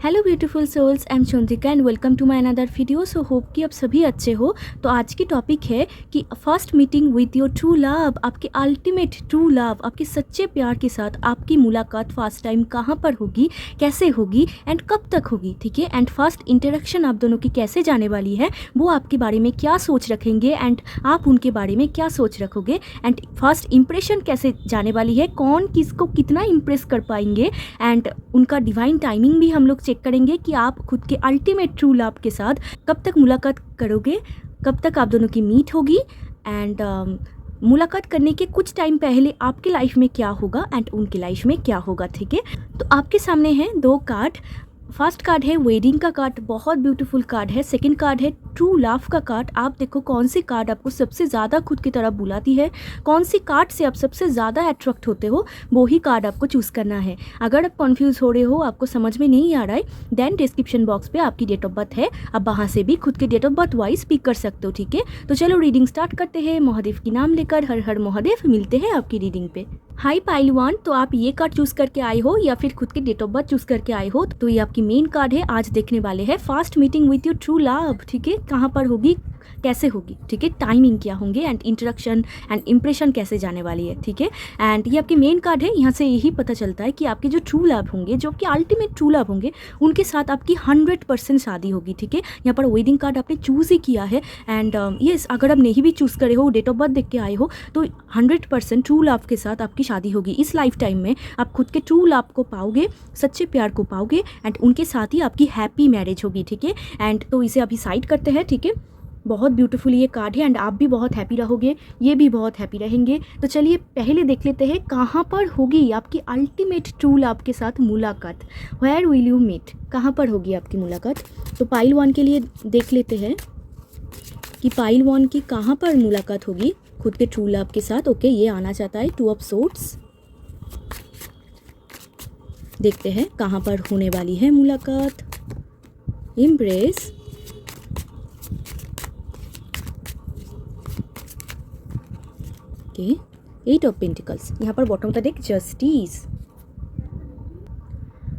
Hello beautiful souls, I am Chandrika and welcome to my another video. So hope कि आप सभी अच्छे हो। तो आज की टॉपिक है कि first meeting with your true love, आपके अल्टीमेट ट्रू लव, आपके सच्चे प्यार के साथ आपकी मुलाकात फर्स्ट टाइम कहाँ पर होगी, कैसे होगी एंड कब तक होगी, ठीक है। एंड फर्स्ट इंटरेक्शन आप दोनों की कैसे जाने वाली है, वो आपके बारे में क्या सोच रखेंगे एंड आप उनके बारे में क्या सोच रखोगे, एंड फर्स्ट इंप्रेशन कैसे जाने वाली है, कौन किसको कितना इम्प्रेस कर पाएंगे, एंड उनका डिवाइन टाइमिंग भी हम लोग चेक करेंगे कि आप खुद के अल्टीमेट ट्रू लव के साथ कब तक मुलाकात करोगे, कब तक आप दोनों की मीट होगी, एंड मुलाकात करने के कुछ टाइम पहले आपके लाइफ में क्या होगा एंड उनके लाइफ में क्या होगा, ठीक है। तो आपके सामने है दो कार्ड। फर्स्ट कार्ड है वेडिंग का कार्ड, बहुत ब्यूटीफुल कार्ड है। सेकंड कार्ड है ट्रू लव का कार्ड। आप देखो कौन सी कार्ड आपको सबसे ज़्यादा खुद की तरफ बुलाती है, कौन सी कार्ड से आप सबसे ज़्यादा अट्रैक्ट होते हो, वो ही कार्ड आपको चूज़ करना है। अगर आप कन्फ्यूज़ हो रहे हो, आपको समझ में नहीं आ रहा है, देन डिस्क्रिप्शन बॉक्स पे आपकी डेट ऑफ बर्थ है, आप वहाँ से भी खुद के date of birth wise pick कर सकते हो, ठीक है। तो चलो रीडिंग स्टार्ट करते हैं। महादेव की नाम लेकर हर हर महादेव। मिलते हैं आपकी रीडिंग पे। हाई पाइल वन, तो आप ये कार्ड चूज़ करके आए हो या फिर खुद के डेट ऑफ बर्थ चूज़ करके आए हो, तो ये आपकी मेन कार्ड है। आज देखने वाले हैं first meeting with your true love, ठीक है, कहाँ पर होगी, कैसे होगी, ठीक है, टाइमिंग क्या होंगे एंड इंटरेक्शन एंड इंप्रेशन कैसे जाने वाली है, ठीक है। एंड ये आपकी मेन कार्ड है। यहाँ से यही पता चलता है कि आपके जो ट्रू लव होंगे, जो आपके अल्टीमेट ट्रू लव होंगे, उनके साथ आपकी 100% शादी होगी, ठीक है। यहाँ पर वेडिंग कार्ड आपने चूज़ ही किया है। एंड यस, अगर आप नहीं भी चूज़ करे हो, डेट ऑफ बर्थ देख के आए हो, तो 100% ट्रू लव के साथ आपकी शादी होगी। इस लाइफ टाइम में आप खुद के ट्रू लव को पाओगे, सच्चे प्यार को पाओगे, एंड उनके साथ ही आपकी हैप्पी मैरिज होगी, ठीक है। एंड तो इसे अभी साइड करते हैं, ठीक है। बहुत ब्यूटीफुल ये कार्ड है एंड आप भी बहुत हैप्पी रहोगे, ये भी बहुत हैप्पी रहेंगे। तो चलिए पहले देख लेते हैं कहाँ पर होगी आपकी अल्टीमेट ट्रू लव के साथ मुलाकात। वेयर विल यू मीट, कहाँ पर होगी आपकी मुलाकात। तो पाइल वन के लिए देख लेते हैं कि पाइल वन की कहाँ पर मुलाकात होगी खुद के ट्रू लव के साथ। ओके, ये आना चाहता है 2 ऑफ सोर्ड्स। देखते हैं कहाँ पर होने वाली है मुलाकात। इम्प्रेस, एट ऑफ पेंटिकल्स, यहाँ पर बॉटम का देख जस्टिस।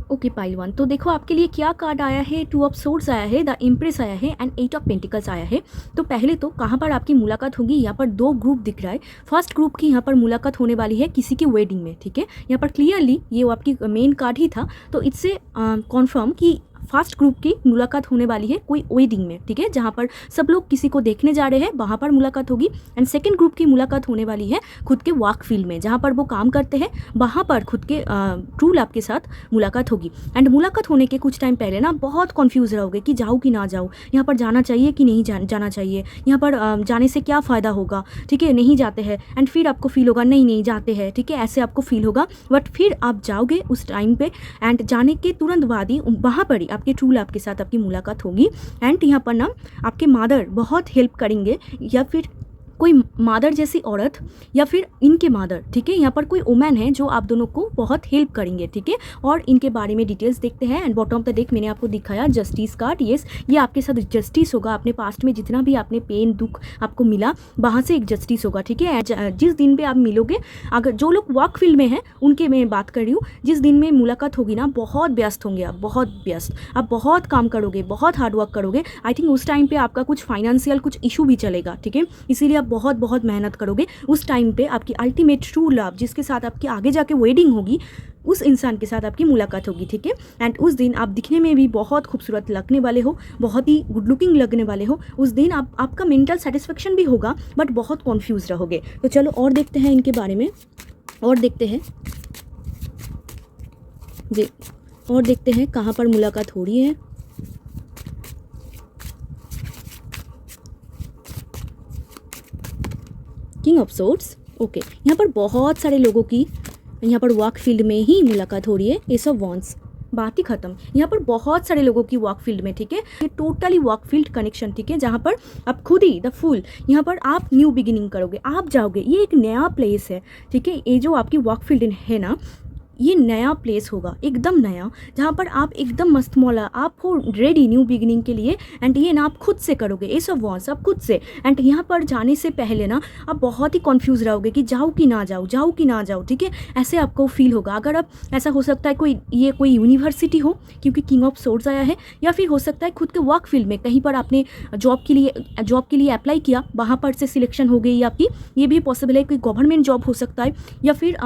ओके पाइल वन, तो देखो आपके लिए क्या कार्ड आया है, 2 ऑफ सोर्ड्स आया है, द इम्प्रेस आया है एंड 8 ऑफ पेंटिकल्स आया है। तो पहले तो कहाँ पर आपकी मुलाकात होगी, यहाँ पर 2 ग्रुप दिख रहा है। फर्स्ट ग्रुप की यहाँ पर मुलाकात होने वाली है किसी की वेडिंग में, ठीक है। यहाँ पर क्लियरली ये वो आपकी मेन कार्ड ही था, तो इससे कॉन्फर्म कि फर्स्ट ग्रुप की मुलाकात होने वाली है कोई वेडिंग में, ठीक है, जहाँ पर सब लोग किसी को देखने जा रहे हैं, वहाँ पर मुलाकात होगी। एंड सेकंड ग्रुप की मुलाकात होने वाली है खुद के वर्क फील्ड में, जहाँ पर वो काम करते हैं, वहाँ पर खुद के ट्रू लव के साथ मुलाकात होगी। एंड मुलाकात होने के कुछ टाइम पहले ना बहुत कन्फ्यूज़ रहोगे कि जाऊँ कि ना जाऊँ, यहाँ पर जाना चाहिए कि नहीं जाना चाहिए, यहाँ पर जाने से क्या फ़ायदा होगा, ठीक है, नहीं जाते हैं। एंड फिर आपको फील होगा नहीं जाते हैं, ठीक है, ऐसे आपको फील होगा। बट फिर आप जाओगे उस टाइम पे, एंड जाने के तुरंत बाद ही वहाँ पर ही आपके ट्रू लव के साथ आपकी मुलाकात होगी। एंड यहाँ पर ना आपके मदर बहुत हेल्प करेंगे, या फिर कोई मदर जैसी औरत, या फिर इनके मदर, ठीक है, यहाँ पर कोई वुमेन है जो आप दोनों को बहुत हेल्प करेंगे, ठीक है। और इनके बारे में डिटेल्स देखते हैं। एंड बॉटम तक देख मैंने आपको दिखाया जस्टिस कार्ड। येस, ये आपके साथ जस्टिस होगा। आपने पास्ट में जितना भी आपने पेन दुख आपको मिला, वहाँ से एक जस्टिस होगा, ठीक है। जिस दिन पे आप मिलोगे, अगर जो लोग वर्क फील्ड में हैं उनके मैं बात कर रही हूँ, जिस दिन में मुलाकात होगी ना, बहुत व्यस्त होंगे आप, बहुत व्यस्त, आप बहुत काम करोगे, बहुत हार्डवर्क करोगे। आई थिंक उस टाइम पर आपका कुछ फाइनेंशियल कुछ इशू भी चलेगा, ठीक है, इसीलिए आप बहुत बहुत मेहनत करोगे। उस टाइम पे आपकी अल्टीमेट ट्रू लव, जिसके साथ आपकी आगे जाके वेडिंग होगी, उस इंसान के साथ आपकी मुलाकात होगी, ठीक है। एंड उस दिन आप दिखने में भी बहुत खूबसूरत लगने वाले हो, बहुत ही गुड लुकिंग लगने वाले हो। उस दिन आपका मेंटल सेटिस्फेक्शन भी होगा, बट बहुत कन्फ्यूज रहोगे। तो चलो और देखते हैं इनके बारे में, और देखते हैं कहाँ पर मुलाकात हो रही है। King of swords. ओके, यहाँ पर बहुत सारे लोगों की यहाँ पर वर्क फील्ड में ही मुलाकात हो रही है। एस ऑफ वॉन्ड्स, बात ही खत्म। यहाँ पर बहुत सारे लोगों की वर्क फील्ड में, ठीक है, ये टोटली वर्क फील्ड कनेक्शन, ठीक है, जहाँ पर आप खुद ही द फुल, यहाँ पर आप न्यू बिगिनिंग करोगे, आप जाओगे, ये एक नया प्लेस है, ठीक है। ये जो आपकी वर्क फील्ड है ना, ये नया प्लेस होगा, एकदम नया, जहाँ पर आप एकदम मस्त मौला, आप हो रेडी न्यू बिगिनिंग के लिए। एंड ये ना आप खुद से करोगे, एस ऑफ वॉन्ड्स आप खुद से। एंड यहाँ पर जाने से पहले ना आप बहुत ही कन्फ्यूज़ रहोगे कि जाऊँ कि ना जाऊँ, जाऊँ कि ना जाऊँ, ठीक है, ऐसे आपको फील होगा। अगर आप, ऐसा हो सकता है कोई यूनिवर्सिटी हो क्योंकि किंग ऑफ सोर्ड्स आया है, या फिर हो सकता है खुद के वर्क फील्ड में कहीं पर आपने जॉब के लिए अप्लाई किया, वहाँ पर से सिलेक्शन हो गई आपकी, ये भी पॉसिबल है। कोई गवर्नमेंट जॉब हो सकता है, या फिर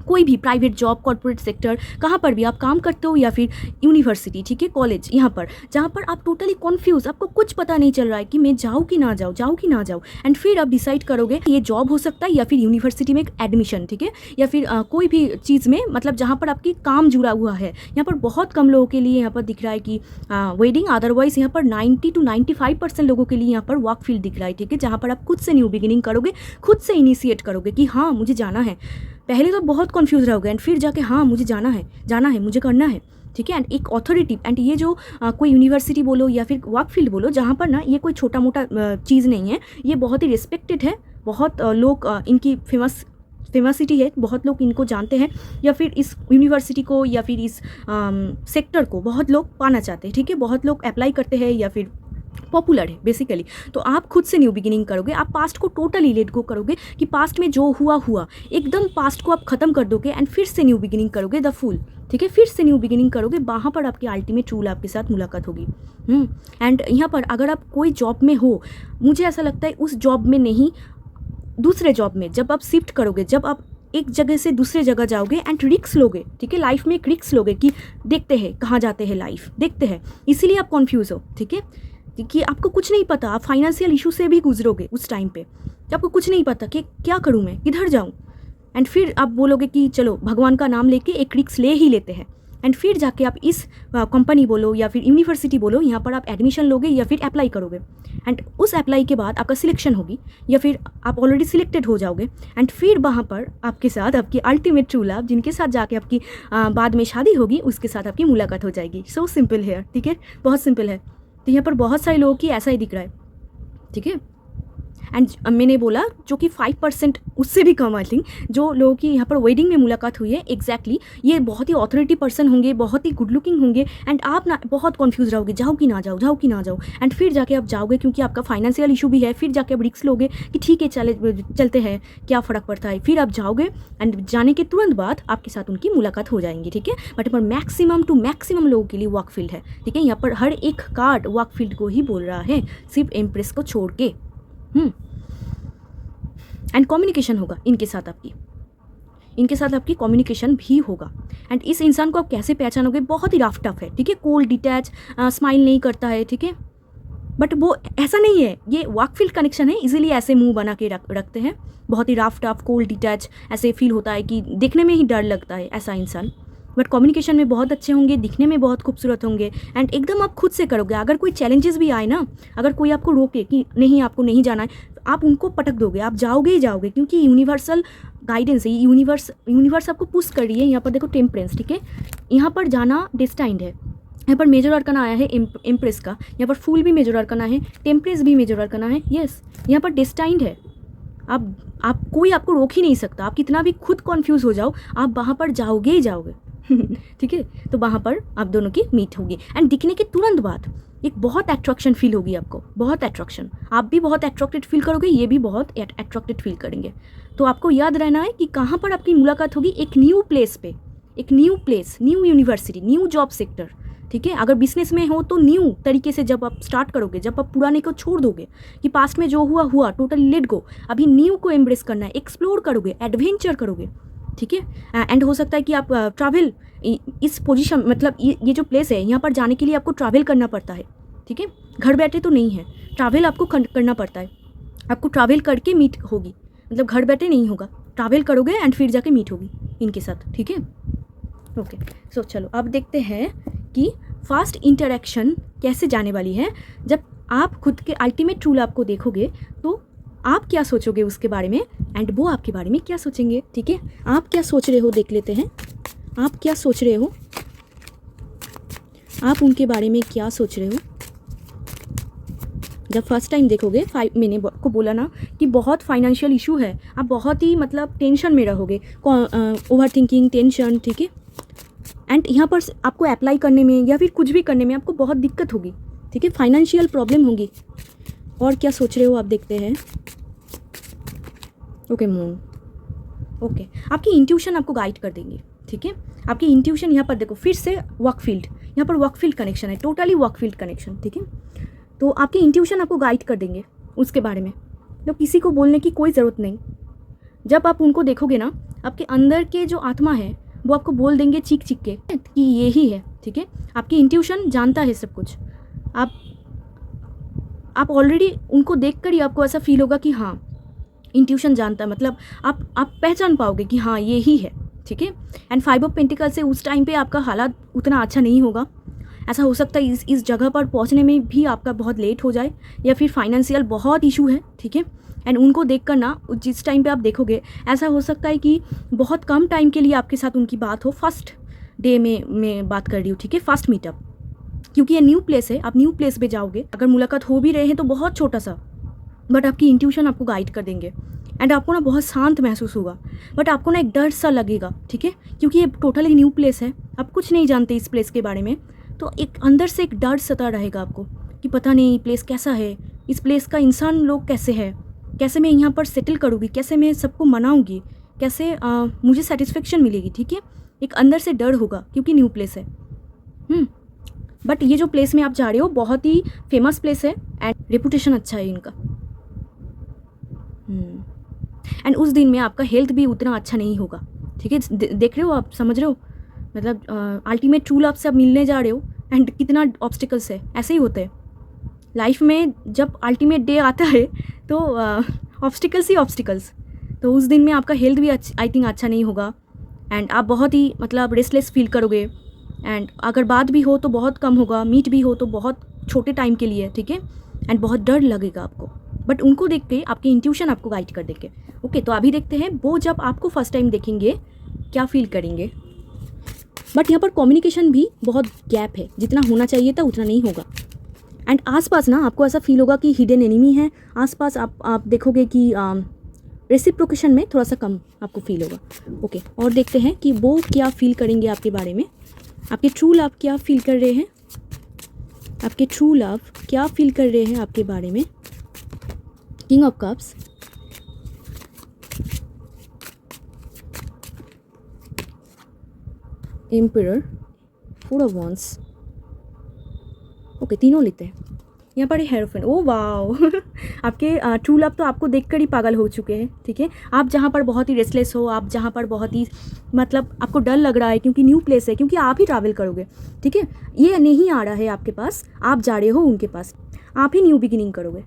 कोई भी प्राइवेट जॉब, कॉर्पोरेट सेक्टर, कहाँ पर भी आप काम करते हो, या फिर यूनिवर्सिटी, ठीक है, कॉलेज, यहाँ पर जहाँ पर आप टोटली कॉन्फ्यूज़, आपको कुछ पता नहीं चल रहा है कि मैं जाऊँ कि ना जाऊँ, जाऊँ कि ना जाऊँ। एंड फिर आप डिसाइड करोगे ये जॉब हो सकता है, या फिर यूनिवर्सिटी में एक एडमिशन, ठीक है, या फिर कोई भी चीज़ में, मतलब जहाँ पर आपकी काम जुड़ा हुआ है। यहाँ पर बहुत कम लोगों के लिए यहाँ पर दिख रहा है कि वेडिंग, अदरवाइज यहाँ पर 90 to 95% लोगों के लिए यहाँ पर वर्क फील्ड दिख रहा है, ठीक है, जहाँ पर आप खुद से न्यू बिगिनिंग करोगे, खुद से इनिशिएट करोगे कि हाँ मुझे जाना है। पहले तो बहुत कन्फ्यूज़ रहोगे, एंड फिर जाके हाँ मुझे जाना है, मुझे करना है, ठीक है। एंड एक ऑथोरिटी, एंड ये जो कोई यूनिवर्सिटी बोलो या फिर वर्क फील्ड बोलो, जहाँ पर ना ये कोई छोटा मोटा चीज़ नहीं है, ये बहुत ही रिस्पेक्टेड है, बहुत लोग इनकी फेमसिटी है, बहुत लोग इनको जानते हैं, या फिर इस यूनिवर्सिटी को या फिर इस सेक्टर को बहुत लोग पाना चाहते हैं, ठीक है, बहुत लोग अप्लाई करते हैं, या फिर पॉपुलर है बेसिकली। तो आप खुद से न्यू बिगिनिंग करोगे, आप पास्ट को टोटली लेट गो करोगे कि पास्ट में जो हुआ एकदम पास्ट को आप ख़त्म कर दोगे, एंड फिर से न्यू बिगिनिंग करोगे द फुल, ठीक है, फिर से न्यू बिगिनिंग करोगे। वहाँ पर आपकी अल्टीमेट ट्रू लव के साथ मुलाकात होगी। एंड यहाँ पर अगर आप कोई जॉब में हो, मुझे ऐसा लगता है उस जॉब में नहीं, दूसरे जॉब में जब आप शिफ्ट करोगे, जब आप एक जगह से दूसरे जगह जाओगे एंड रिक्स लोगे, ठीक है, लाइफ में एक रिक्स लोगे कि देखते हैं कहाँ जाते हैं, लाइफ देखते हैं, इसीलिए आप कन्फ्यूज़ हो, ठीक है, कि आपको कुछ नहीं पता, आप फाइनेंशियल इशू से भी गुजरोगे उस टाइम पे, आपको कुछ नहीं पता कि क्या करूँ मैं, किधर जाऊँ। एंड फिर आप बोलोगे कि चलो भगवान का नाम लेके एक रिक्स ले ही लेते हैं, एंड फिर जाके आप इस कंपनी बोलो या फिर यूनिवर्सिटी बोलो, यहाँ पर आप एडमिशन लोगे या फिर अप्लाई करोगे, एंड उस अप्लाई के बाद आपका सिलेक्शन होगी, या फिर आप ऑलरेडी सिलेक्टेड हो जाओगे, एंड फिर वहाँ पर आपके साथ आपकी अल्टीमेट ट्रू लव, जिनके साथ जाके आपकी बाद में शादी होगी, उसके साथ आपकी मुलाकात हो जाएगी। सो सिंपल है, ठीक है, बहुत सिंपल है। तो यहाँ पर बहुत सारे लोगों की ऐसा ही दिख रहा है, ठीक है। एंड मैंने बोला जो कि 5%, उससे भी कम आई थिंक, जो लोगों की यहाँ पर वेडिंग में मुलाकात हुई है, एग्जैक्टली ये बहुत ही ऑथोरिटी पर्सन होंगे, बहुत ही गुड लुकिंग होंगे, एंड आप ना बहुत कन्फ्यूज रहोगे, जाओ कि ना जाओ, जाओ कि ना जाओ। एंड फिर जाके आप जाओगे क्योंकि आपका फाइनेंशियल इशू भी है, फिर जाके आप रिस्क लोगे कि ठीक है चलते हैं, क्या फ़र्क पड़ता है। फिर आप जाओगे, एंड जाने के तुरंत बाद आपके साथ उनकी मुलाकात हो जाएंगी, ठीक है। बट पर मैक्सिमम टू मैक्सिमम लोगों के लिए वर्क फील्ड है, ठीक है, यहाँ पर हर एक कार्ड वर्क फील्ड को ही बोल रहा है, सिर्फ एम्प्रेस को छोड़ के। एंड कम्युनिकेशन होगा इनके साथ आपकी कम्युनिकेशन भी होगा। एंड इस इंसान को आप कैसे पहचानोगे, बहुत ही रफ टफ है, ठीक है, कोल्ड डिटैच, स्माइल नहीं करता है, ठीक है, बट वो ऐसा नहीं है, ये वर्क फील्ड कनेक्शन है, इजीली ऐसे मुंह बना के रखते हैं, बहुत ही रफ टफ, कोल्ड डिटैच, ऐसे फील होता है कि देखने में ही डर लगता है ऐसा इंसान। बट कम्युनिकेशन में बहुत अच्छे होंगे, दिखने में बहुत खूबसूरत होंगे, एंड एकदम आप खुद से करोगे। अगर कोई चैलेंजेस भी आए ना, अगर कोई आपको रोके कि नहीं आपको नहीं जाना है, आप उनको पटक दोगे, आप जाओगे ही जाओगे, क्योंकि यूनिवर्सल गाइडेंस है, यूनिवर्स आपको पुश कर रही है। यहाँ पर देखो टेम्परेंस, ठीक है, यहाँ पर जाना डेस्टाइंड है। यहाँ पर मेजर अरकाना आया है एम्प्रेस का, यहाँ पर फूल भी मेजर अरकाना है, टेम्परेंस भी मेजर अरकाना है, यस, यहाँ पर डेस्टाइंड है। आप कोई आपको रोक ही नहीं सकता, आप कितना भी खुद कन्फ्यूज़ हो जाओ, आप वहाँ पर जाओगे ही जाओगे, ठीक है। तो वहाँ पर आप दोनों की मीट होगी, एंड दिखने के तुरंत बाद एक बहुत अट्रैक्शन फील होगी आपको, बहुत अट्रैक्शन, आप भी बहुत अट्रैक्टेड फील करोगे, ये भी बहुत अट्रैक्टेड फील करेंगे। तो आपको याद रहना है कि कहाँ पर आपकी मुलाकात होगी, एक न्यू प्लेस पे, एक new place, new university, new job sector, ठीक है। अगर बिजनेस में हो तो न्यू तरीके से जब आप स्टार्ट करोगे, जब आप पुराने को छोड़ दोगे कि पास्ट में जो हुआ टोटली लेट गो, अभी न्यू को एम्ब्रेस करना है, एक्सप्लोर करोगे, एडवेंचर करोगे, ठीक है। एंड हो सकता है कि आप ट्रैवल, इस पोजीशन, मतलब ये जो प्लेस है यहाँ पर जाने के लिए आपको ट्रैवल करना पड़ता है, ठीक है, घर बैठे तो नहीं है, ट्रैवल आपको करना पड़ता है, आपको ट्रैवल करके मीट होगी, मतलब घर बैठे नहीं होगा, ट्रैवल करोगे एंड फिर जाके मीट होगी इनके साथ, ठीक है। ओके, सो चलो अब देखते हैं कि फास्ट इंटरेक्शन कैसे जाने वाली है। जब आप खुद के अल्टीमेट ट्रू लव को देखोगे तो आप क्या सोचोगे उसके बारे में, एंड वो आपके बारे में क्या सोचेंगे, ठीक है। आप क्या सोच रहे हो देख लेते हैं, आप क्या सोच रहे हो, आप उनके बारे में क्या सोच रहे हो, जब फर्स्ट टाइम देखोगे, मैंने आपको बोला ना कि बहुत फाइनेंशियल इशू है, आप बहुत ही मतलब टेंशन में रहोगे, ओवर थिंकिंग, टेंशन, ठीक है। एंड यहाँ पर आपको अप्लाई करने में या फिर कुछ भी करने में आपको बहुत दिक्कत होगी, ठीक है, फाइनेंशियल प्रॉब्लम होगी। और क्या सोच रहे हो आप, देखते हैं। ओके मून, ओके, आपकी इंट्यूशन आपको गाइड कर देंगे, ठीक है। आपकी इंट्यूशन यहाँ पर देखो, फिर से वर्क फील्ड, यहाँ पर वर्क फील्ड कनेक्शन है, टोटली वर्क फील्ड कनेक्शन, ठीक है। तो आपकी इंट्यूशन आपको गाइड कर देंगे उसके बारे में, तो किसी को बोलने की कोई ज़रूरत नहीं। जब आप उनको देखोगे ना, आपके अंदर के जो आत्मा है वो आपको बोल देंगे चीख चीख के कि ये ही है, ठीक है। आपकी इंट्यूशन जानता है सब कुछ। आप ऑलरेडी उनको देखकर ही आपको ऐसा फील होगा कि हाँ, इंट्यूशन जानता है, मतलब आप पहचान पाओगे कि हाँ ये ही है, ठीक है। एंड 5 ऑफ पेंटिकल से उस टाइम पे आपका हालात उतना अच्छा नहीं होगा। ऐसा हो सकता है इस जगह पर पहुंचने में भी आपका बहुत लेट हो जाए, या फिर फाइनेंशियल बहुत इशू है, ठीक है। एंड उनको देखकर ना, जिस टाइम पे आप देखोगे, ऐसा हो सकता है कि बहुत कम टाइम के लिए आपके साथ उनकी बात हो। फर्स्ट डे में मैं बात कर रही हूँ, ठीक है, फर्स्ट मीटअप, क्योंकि ये न्यू प्लेस है, आप न्यू प्लेस पे जाओगे। अगर मुलाकात हो भी रहे हैं तो बहुत छोटा सा, बट आपकी इंट्यूशन आपको गाइड कर देंगे। एंड आपको ना बहुत शांत महसूस होगा, बट आपको ना एक डर सा लगेगा, ठीक है, क्योंकि ये टोटली न्यू प्लेस है, आप कुछ नहीं जानते इस प्लेस के बारे में। तो एक अंदर से एक डर सता रहेगा आपको कि पता नहीं प्लेस कैसा है, इस प्लेस का इंसान लोग कैसे है, कैसे मैं यहाँ पर सेटल करूँगी, कैसे मैं सबको मनाऊँगी, कैसे मुझे सेटिस्फेक्शन मिलेगी, ठीक है। एक अंदर से डर होगा क्योंकि न्यू प्लेस है। बट ये जो प्लेस में आप जा रहे हो बहुत ही फेमस प्लेस है एंड रेपुटेशन अच्छा है इनका। एंड उस दिन में आपका हेल्थ भी उतना अच्छा नहीं होगा, ठीक है। देख रहे हो आप, समझ रहे हो, मतलब अल्टीमेट ट्रू लव से आप मिलने जा रहे हो एंड कितना ऑब्स्टिकल्स है। ऐसे ही होते हैं लाइफ में, जब अल्टीमेट डे आता है तो ऑब्स्टिकल्स ही ऑब्स्टिकल्स। तो उस दिन में आपका हेल्थ भी आई थिंक अच्छा नहीं होगा एंड आप बहुत ही मतलब रेस्टलेस फील करोगे। एंड अगर बात भी हो तो बहुत कम होगा, मीट भी हो तो बहुत छोटे टाइम के लिए, ठीक है। एंड बहुत डर लगेगा आपको, बट उनको देख के आपकी इंट्यूशन आपको गाइड कर देंगे। ओके, तो अभी देखते हैं वो जब आपको फर्स्ट टाइम देखेंगे क्या फील करेंगे। बट यहाँ पर कम्युनिकेशन भी बहुत गैप है, जितना होना चाहिए था उतना नहीं होगा। एंड आसपास ना आपको ऐसा फील होगा कि हिडन एनिमी है आसपास। आप देखोगे कि रेसिप्रोकेशन में थोड़ा सा कम आपको फील होगा। ओके, और देखते हैं कि वो क्या फील करेंगे आपके बारे में। आपके ट्रू लव क्या फील कर रहे हैं, आपके ट्रू लव क्या फील कर रहे हैं आपके बारे में। King of cups, emperor, 4 of wands. Okay, तीनों लेते हैं। यहाँ पर हेरोफेंट, ओ वाओ आपके ट्रू लव तो आपको देखकर ही पागल हो चुके हैं, ठीक है। आप जहाँ पर बहुत ही रेस्टलेस हो, आप जहाँ पर बहुत ही मतलब आपको डर लग रहा है क्योंकि न्यू प्लेस है, क्योंकि आप ही ट्रैवल करोगे, ठीक है। ये नहीं आ रहा है आपके पास, आप जा रहे हो उनके पास, आप ही न्यू बिगिनिंग करोगे।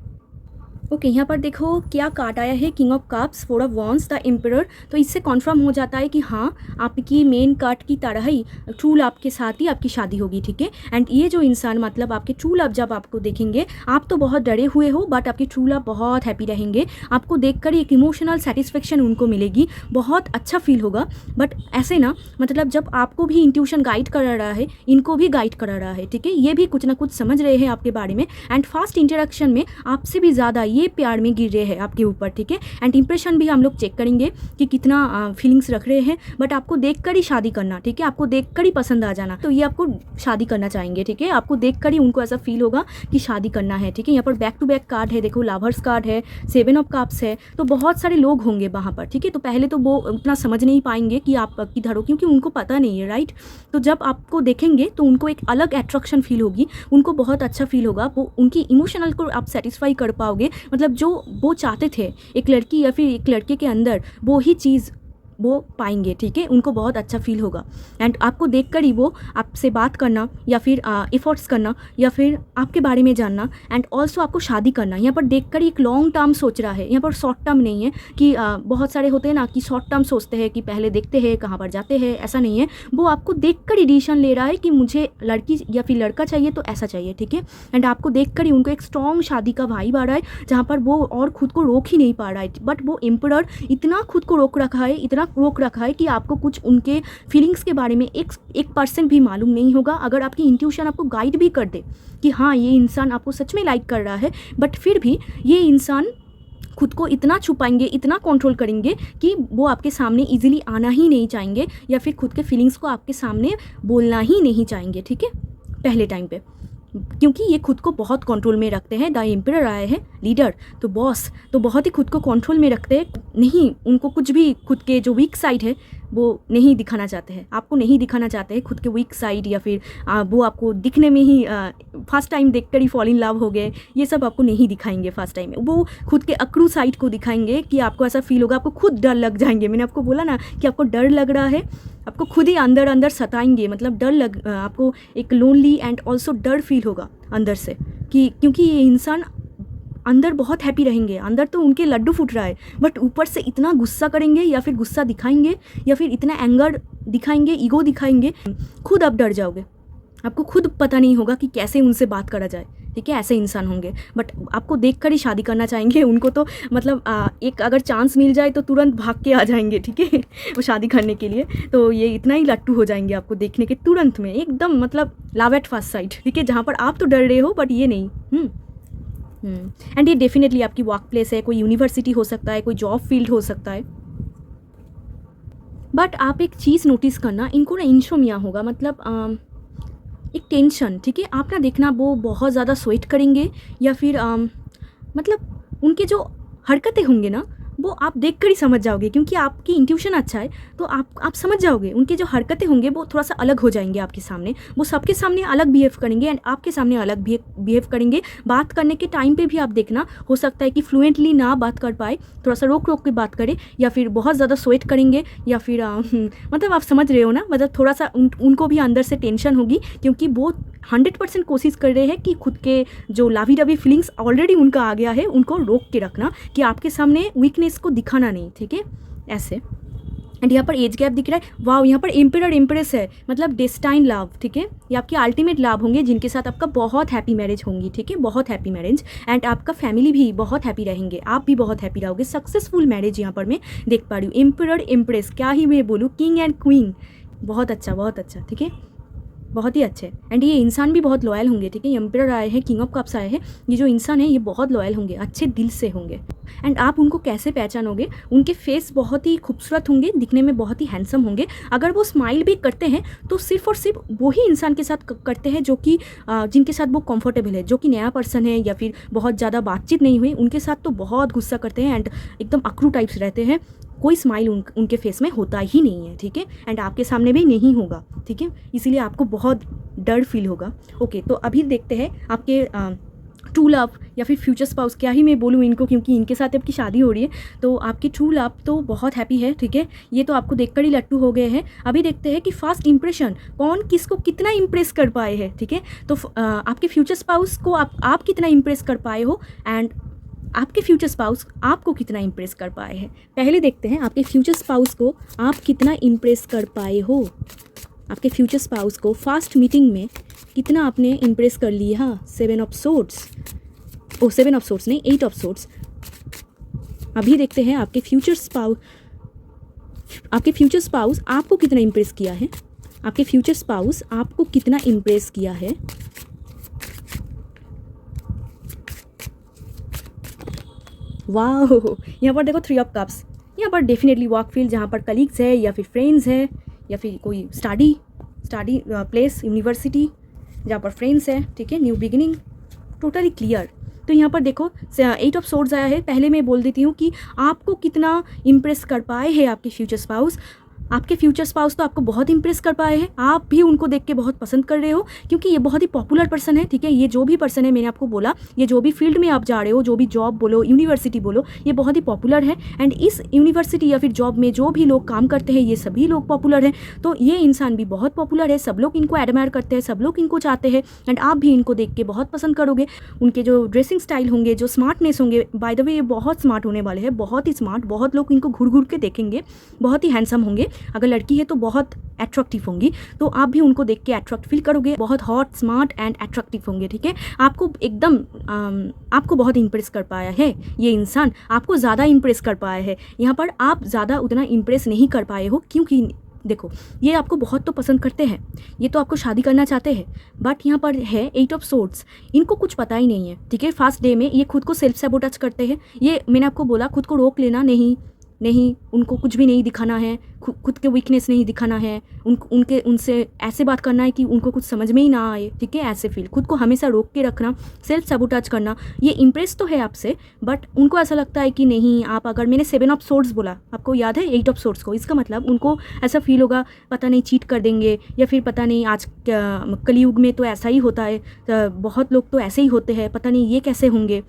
ओके, यहाँ पर देखो क्या कार्ड आया है, king of cups, 4 of wands, the emperor. तो इससे कॉन्फर्म हो जाता है कि हाँ, आपकी मेन कार्ड की तरह ही ट्रू लव के साथ ही आपकी शादी होगी, ठीक है। एंड ये जो इंसान मतलब आपके ट्रू लव जब आपको देखेंगे, आप तो बहुत डरे हुए हो बट आपके ट्रू लव बहुत हैप्पी रहेंगे। आपको देखकर एक इमोशनल सेटिस्फेक्शन उनको मिलेगी, बहुत अच्छा फील होगा। बट ऐसे ना, मतलब जब आपको भी इंट्यूशन गाइड करा रहा है, इनको भी गाइड करा रहा है, ठीक है। ये भी कुछ ना कुछ समझ रहे हैं आपके बारे में एंड फास्ट इंटरेक्शन में आपसे भी ज़्यादा ये प्यार में गिर रहे हैं आपके ऊपर, ठीक है। एंड इंप्रेशन भी हम लोग चेक करेंगे कि कितना फीलिंग्स रख रहे हैं। बट आपको देखकर ही शादी करना, ठीक है, आपको देखकर ही पसंद आ जाना, तो ये आपको शादी करना चाहेंगे, ठीक है। आपको देखकर ही उनको ऐसा फील होगा कि शादी करना है, ठीक है। यहाँ पर बैक टू बैक कार्ड है, देखो लवर्स कार्ड है, 7 ऑफ कप्स है, तो बहुत सारे लोग होंगे वहाँ पर, ठीक है। तो पहले तो वो उतना समझ नहीं पाएंगे कि आप किधर हो, क्योंकि उनको पता नहीं है, राइट। तो जब आपको देखेंगे तो उनको एक अलग अट्रैक्शन फील होगी, उनको बहुत अच्छा फील होगा, वो उनकी इमोशनल को आप सेटिस्फाई कर पाओगे। मतलब जो वो चाहते थे एक लड़की या फिर एक लड़के के अंदर, वो ही चीज़ वो पाएंगे, ठीक है। उनको बहुत अच्छा फील होगा एंड आपको देखकर ही वो आपसे बात करना या फिर एफर्ट्स करना या फिर आपके बारे में जानना एंड ऑल्सो आपको शादी करना। यहाँ पर देखकर ही एक लॉन्ग टर्म सोच रहा है, यहाँ पर शॉर्ट टर्म नहीं है कि बहुत सारे होते हैं ना कि शॉर्ट टर्म सोचते हैं कि पहले देखते हैं कहाँ पर जाते हैं, ऐसा नहीं है। वो आपको देखकर ही डिसीजन ले रहा है कि मुझे लड़की या फिर लड़का चाहिए तो ऐसा चाहिए, ठीक है। एंड आपको देखकर ही उनको एक स्ट्रॉन्ग शादी का वाइब आ रहा है, जहाँ पर वो और खुद को रोक ही नहीं पा रहा है। बट वो एम्परर इतना खुद को रोक रखा है, इतना इतना रोक रखा है कि आपको कुछ उनके फीलिंग्स के बारे में 1% भी मालूम नहीं होगा। अगर आपकी इंट्यूशन आपको गाइड भी कर दे कि हाँ ये इंसान आपको सच में लाइक कर रहा है, बट फिर भी ये इंसान खुद को इतना छुपाएंगे, इतना कंट्रोल करेंगे कि वो आपके सामने इजीली आना ही नहीं चाहेंगे, या फिर खुद के फीलिंग्स को आपके सामने बोलना ही नहीं चाहेंगे, ठीक है, पहले टाइम पे, क्योंकि ये खुद को बहुत कंट्रोल में रखते हैं। द एम्परर आए हैं, लीडर तो बॉस, तो बहुत ही खुद को कंट्रोल में रखते हैं। नहीं, उनको कुछ भी खुद के जो वीक साइड है वो नहीं दिखाना चाहते हैं, आपको नहीं दिखाना चाहते हैं खुद के वीक साइड, या फिर वो आपको दिखने में ही फर्स्ट टाइम देखकर ही फॉल इन लव हो गए, ये सब आपको नहीं दिखाएंगे फर्स्ट टाइम में। वो खुद के अकड़ू साइड को दिखाएंगे कि आपको ऐसा फील होगा, आपको खुद डर लग जाएंगे। मैंने आपको बोला ना कि आपको डर लग रहा है, आपको खुद ही अंदर अंदर सताएंगे, मतलब आपको एक लोनली एंड ऑल्सो डर फील होगा अंदर से, कि क्योंकि ये इंसान अंदर बहुत हैप्पी रहेंगे, अंदर तो उनके लड्डू फूट रहा है, बट ऊपर से इतना गुस्सा करेंगे, या फिर गुस्सा दिखाएंगे, या फिर इतना एंगर दिखाएंगे, ईगो दिखाएंगे, खुद आप डर जाओगे, आपको खुद पता नहीं होगा कि कैसे उनसे बात करा जाए, ठीक है। ऐसे इंसान होंगे, बट आपको देखकर ही शादी करना चाहेंगे। उनको तो मतलब एक अगर चांस मिल जाए तो तुरंत भाग के आ जाएंगे, ठीक है, वो शादी करने के लिए। तो ये इतना ही लट्टू हो जाएंगे आपको देखने के तुरंत में, एकदम मतलब लव एट फर्स्ट साइट, ठीक है, जहाँ पर आप तो डर रहे हो बट ये नहीं। एंड ये डेफिनेटली आपकी वर्क प्लेस है, कोई यूनिवर्सिटी हो सकता है, कोई जॉब फील्ड हो सकता है। बट आप एक चीज़ नोटिस करना, इनको ना इंसोमिया होगा, मतलब एक टेंशन, ठीक है। आप ना देखना वो बहुत ज़्यादा स्वेट करेंगे, या फिर मतलब उनके जो हरकतें होंगे ना वो आप देख कर ही समझ जाओगे, क्योंकि आपकी इंट्यूशन अच्छा है तो आप समझ जाओगे। उनके जो हरकतें होंगे वो थोड़ा सा अलग हो जाएंगे आपके सामने, वो सबके सामने अलग बिहेव करेंगे एंड आपके सामने अलग बिहेव करेंगे। बात करने के टाइम पे भी आप देखना, हो सकता है कि फ्लुएंटली ना बात कर पाए, थोड़ा सा रोक रोक के बात करें, या फिर बहुत ज़्यादा स्वेट करेंगे, या फिर मतलब आप समझ रहे हो ना, मतलब थोड़ा सा उनको भी अंदर से टेंशन होगी, क्योंकि वो 100% कोशिश कर रहे हैं कि खुद के जो लावी डबी फीलिंग्स ऑलरेडी उनका आ गया है उनको रोक के रखना, कि आपके सामने वीकनेस को दिखाना नहीं, ठीक है, ऐसे। एंड यहाँ पर एज गैप दिख रहा है, वाह, यहाँ पर एम्परर एम्प्रेस है, मतलब डेस्टाइन लव, ठीक है, ये आपके अल्टीमेट लव होंगे, जिनके साथ आपका बहुत हैप्पी मैरिज होंगी, ठीक है, बहुत हैप्पी मैरिज। एंड आपका फैमिली भी बहुत हैप्पी रहेंगे, आप भी बहुत हैप्पी रहोगे, सक्सेसफुल मैरिज यहाँ पर मैं देख पा रही हूँ। एम्परर एम्प्रेस, क्या ही मैं बोलूँ, किंग एंड क्वीन, बहुत अच्छा, ठीक है, बहुत ही अच्छे। एंड ये इंसान भी बहुत लॉयल होंगे, ठीक है, एम्परर आए हैं, किंग ऑफ कप्स आए हैं, ये जो इंसान है ये बहुत लॉयल होंगे, अच्छे दिल से होंगे। एंड आप उनको कैसे पहचानोगे, उनके फेस बहुत ही खूबसूरत होंगे, दिखने में बहुत ही हैंडसम होंगे। अगर वो स्माइल भी करते हैं तो सिर्फ और सिर्फ वही इंसान के साथ करते हैं जो कि जिनके साथ वो कंफर्टेबल है, जो कि नया पर्सन है या फिर बहुत ज़्यादा बातचीत नहीं हुई, उनके साथ तो बहुत गुस्सा करते हैं एंड एकदम अकड़ू टाइप्स रहते हैं, कोई स्माइल उनके फेस में होता ही नहीं है, ठीक है, एंड आपके सामने भी नहीं होगा, ठीक है, इसीलिए आपको बहुत डर फील होगा। ओके, तो अभी देखते हैं आपके ट्रू लव या फिर फ्यूचर स्पाउस, क्या ही मैं बोलूँ इनको, क्योंकि इनके साथ आपकी शादी हो रही है, तो आपकी ट्रू लव तो बहुत हैप्पी है, ठीक है, ये तो आपको देखकर ही लट्टू हो गए हैं। अभी देखते हैं कि फर्स्ट इंप्रेशन कौन किसको कितना इंप्रेस कर पाए हैं, ठीक है, तो आपके फ्यूचर स्पाउस को आप कितना इंप्रेस कर पाए हो, एंड आपके फ्यूचर स्पाउस आपको कितना इंप्रेस कर पाए हैं। पहले देखते हैं आपके फ्यूचर स्पाउस को आप कितना इंप्रेस कर पाए हो, आपके फ्यूचर स्पाउस को फर्स्ट मीटिंग में कितना आपने इंप्रेस कर लिया। हाँ, 7 ऑफ सोर्ड्स, 7 ऑफ सोर्ड्स नहीं, 8 ऑफ सोर्ड्स। अभी देखते हैं आपके फ्यूचर स्पाउस आपको कितना इंप्रेस किया है, आपके फ्यूचर स्पाउस आपको कितना इंप्रेस किया है। वाह, यहाँ पर देखो 3 ऑफ कप्स, यहाँ पर डेफिनेटली वर्क फील्ड, जहाँ पर कलीग्स है या फिर फ्रेंड्स है या फिर कोई स्टडी प्लेस, यूनिवर्सिटी जहाँ पर फ्रेंड्स है, ठीक है, न्यू बिगिनिंग, टोटली क्लियर। तो यहाँ पर देखो 8 ऑफ सोर्ड्स आया है। पहले मैं बोल देती हूँ कि आपको कितना इम्प्रेस कर पाए हैं आपके फ्यूचर स्पाउस। आपके फ्यूचर स्पाउस तो आपको बहुत इंप्रेस कर पाए हैं, आप भी उनको देख के बहुत पसंद कर रहे हो, क्योंकि ये बहुत ही पॉपुलर पर्सन है, ठीक है, ये जो भी पर्सन है, मैंने आपको बोला, ये जो भी फील्ड में आप जा रहे हो, जो भी जॉब बोलो, यूनिवर्सिटी बोलो, ये बहुत ही पॉपुलर है। एंड इस यूनिवर्सिटी या फिर जॉब में जो भी लोग काम करते हैं ये सभी लोग पॉपुलर हैं, तो ये इंसान भी बहुत पॉपुलर है, सब लोग इनको एडमायर करते हैं, सब लोग इनको चाहते हैं, एंड आप भी इनको देख के बहुत पसंद करोगे। उनके जो ड्रेसिंग स्टाइल होंगे, जो स्मार्टनेस होंगे, बाय द वे ये बहुत स्मार्ट होने वाले हैं, बहुत ही स्मार्ट, बहुत लोग इनको घूर घूर के देखेंगे, बहुत ही हैंडसम होंगे। अगर लड़की है तो बहुत अट्रैक्टिव होंगी, तो आप भी उनको देख के अट्रैक्ट फील करोगे, बहुत हॉट, स्मार्ट एंड अट्रैक्टिव होंगे, ठीक है। आपको एकदम आपको बहुत इम्प्रेस कर पाया है ये इंसान, आपको ज़्यादा इम्प्रेस कर पाया है। यहाँ पर आप ज़्यादा उतना इम्प्रेस नहीं कर पाए हो, क्योंकि देखो ये आपको बहुत तो पसंद करते हैं, ये तो आपको शादी करना चाहते हैं, बट यहाँ पर है 8 ऑफ सोर्ड्स, इनको कुछ पता ही नहीं है, ठीक है। फर्स्ट डे में ये खुद को सेल्फ सैबोटेज करते हैं। ये मैंने आपको बोला खुद को रोक लेना, नहीं उनको कुछ भी नहीं दिखाना है, खुद के वीकनेस नहीं दिखाना है, उनसे ऐसे बात करना है कि उनको कुछ समझ में ही ना आए, ठीक है। ऐसे फील, खुद को हमेशा रोक के रखना, सेल्फ सैबोटेज करना। ये इम्प्रेस तो है आपसे, बट उनको ऐसा लगता है कि नहीं, आप अगर मैंने 7 ऑफ सोर्ड्स बोला, आपको याद है 8 ऑफ सोर्ड्स को, इसका मतलब उनको ऐसा फील होगा पता नहीं चीट कर देंगे, या फिर पता नहीं आज कलयुग में तो ऐसा ही होता है, बहुत लोग तो ऐसे ही होते हैं, पता नहीं ये कैसे होंगे,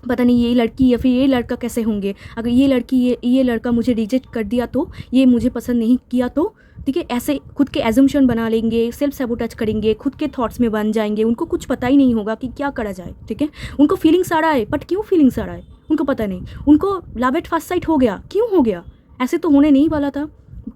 पता नहीं ये लड़की या फिर ये लड़का कैसे होंगे, अगर ये लड़की ये लड़का मुझे रिजेक्ट कर दिया तो, ये मुझे पसंद नहीं किया तो, ठीक है। ऐसे खुद के एजम्पशन बना लेंगे, सेल्फ सैबोटेज करेंगे, खुद के थॉट्स में बन जाएंगे, उनको कुछ पता ही नहीं होगा कि क्या करा जाए, ठीक है। उनको फीलिंग्स आ रहा है, बट क्यों फीलिंग्स आ रहा है उनको पता नहीं, उनको लव एट फर्स्ट साइट हो गया, क्यों हो गया, ऐसे तो होने नहीं वाला था,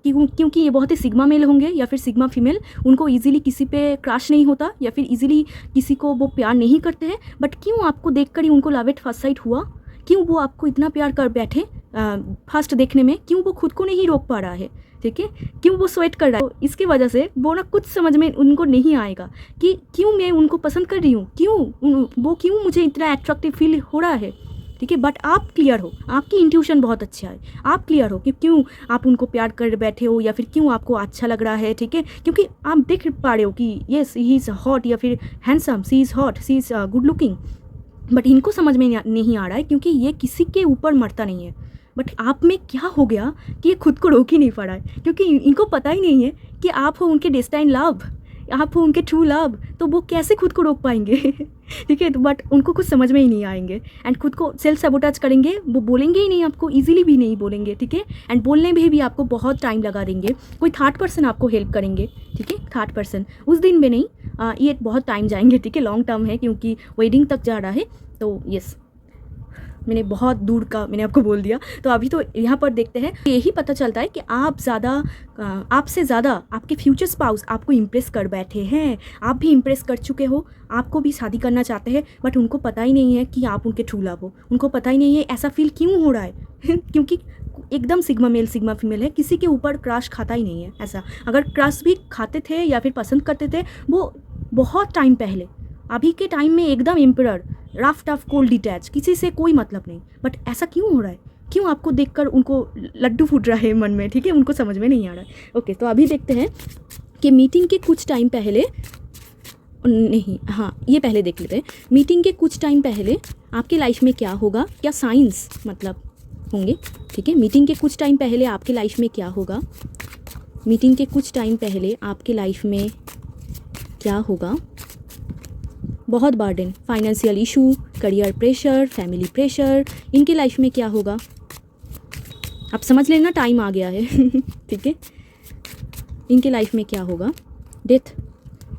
क्योंकि ये बहुत ही सिग्मा मेल होंगे या फिर सिग्मा फीमेल, उनको इजीली किसी पे क्रश नहीं होता या फिर इजीली किसी को वो प्यार नहीं करते हैं, बट क्यों आपको देखकर ही उनको लव एट फर्स्ट साइट हुआ, क्यों वो आपको इतना प्यार कर बैठे फर्स्ट देखने में, क्यों वो खुद को नहीं रोक पा रहा है, ठीक है, क्यों वो स्वेट कर रहा है। तो इसकी वजह से वो ना कुछ समझ में उनको नहीं आएगा कि क्यों मैं उनको पसंद कर रही हूँ, क्यों मुझे इतना अट्रैक्टिव फील हो रहा है, ठीक है। बट आप क्लियर हो, आपकी इंट्यूशन बहुत अच्छा है, आप क्लियर हो कि क्यों आप उनको प्यार कर बैठे हो या फिर क्यों आपको अच्छा लग रहा है, ठीक है। क्योंकि आप देख पा रहे हो कि येस ही इज़ हॉट या फिर handsome, she is hot, she is good looking, but इनको समझ में नहीं आ रहा है क्योंकि ये किसी के ऊपर मरता नहीं है। बट आप में क्या हो गया कि ये खुद को रोक ही नहीं पा रहा है, क्योंकि इनको पता ही नहीं है कि आप हो उनके डेस्टाइन लव, आप हो उनके ट्रू लव, तो वो कैसे खुद को रोक पाएंगे ठीक है। तो बट उनको कुछ समझ में ही नहीं आएंगे एंड खुद को सेल्फ सैबोटेज करेंगे, वो बोलेंगे ही नहीं आपको, इजीली भी नहीं बोलेंगे, ठीक है। एंड बोलने में भी आपको बहुत टाइम लगा देंगे, कोई थर्ड पर्सन आपको हेल्प करेंगे, ठीक है, थर्ड पर्सन उस दिन में नहीं, ये बहुत टाइम जाएंगे, ठीक है, लॉन्ग टर्म है क्योंकि वेडिंग तक जा रहा है। तो यस, मैंने बहुत दूर का मैंने आपको बोल दिया। तो अभी तो यहाँ पर देखते हैं, यही पता चलता है कि आपसे ज़्यादा आपके फ्यूचर स्पाउस आपको इम्प्रेस कर बैठे हैं, आप भी इम्प्रेस कर चुके हो, आपको भी शादी करना चाहते हैं, बट उनको पता ही नहीं है कि आप उनके ट्रू लव हो, उनको पता ही नहीं है ऐसा फील क्यों हो रहा है क्योंकि एकदम सिग्मा मेल सिग्मा फीमेल है, किसी के ऊपर क्रश खाता ही नहीं है ऐसा। अगर क्रश भी खाते थे या फिर पसंद करते थे वो बहुत टाइम पहले, अभी के टाइम में एकदम emperor, rough tough cold detach, किसी से कोई मतलब नहीं। बट ऐसा क्यों हो रहा है, क्यों आपको देखकर उनको लड्डू फूट रहा है मन में, ठीक है, उनको समझ में नहीं आ रहा है। ओके, तो अभी देखते हैं कि मीटिंग के कुछ टाइम पहले, नहीं हाँ ये पहले देख लेते हैं, मीटिंग के कुछ टाइम पहले आपके लाइफ में क्या होगा, क्या साइंस मतलब होंगे, ठीक है। मीटिंग के कुछ टाइम पहले आपके लाइफ में क्या होगा, मीटिंग के कुछ टाइम पहले आपके लाइफ में क्या होगा, बहुत burden, financial issue, career pressure, family pressure, इनके लाइफ में क्या होगा आप समझ लेना, टाइम आ गया है ठीक है। इनके लाइफ में क्या होगा, डेथ,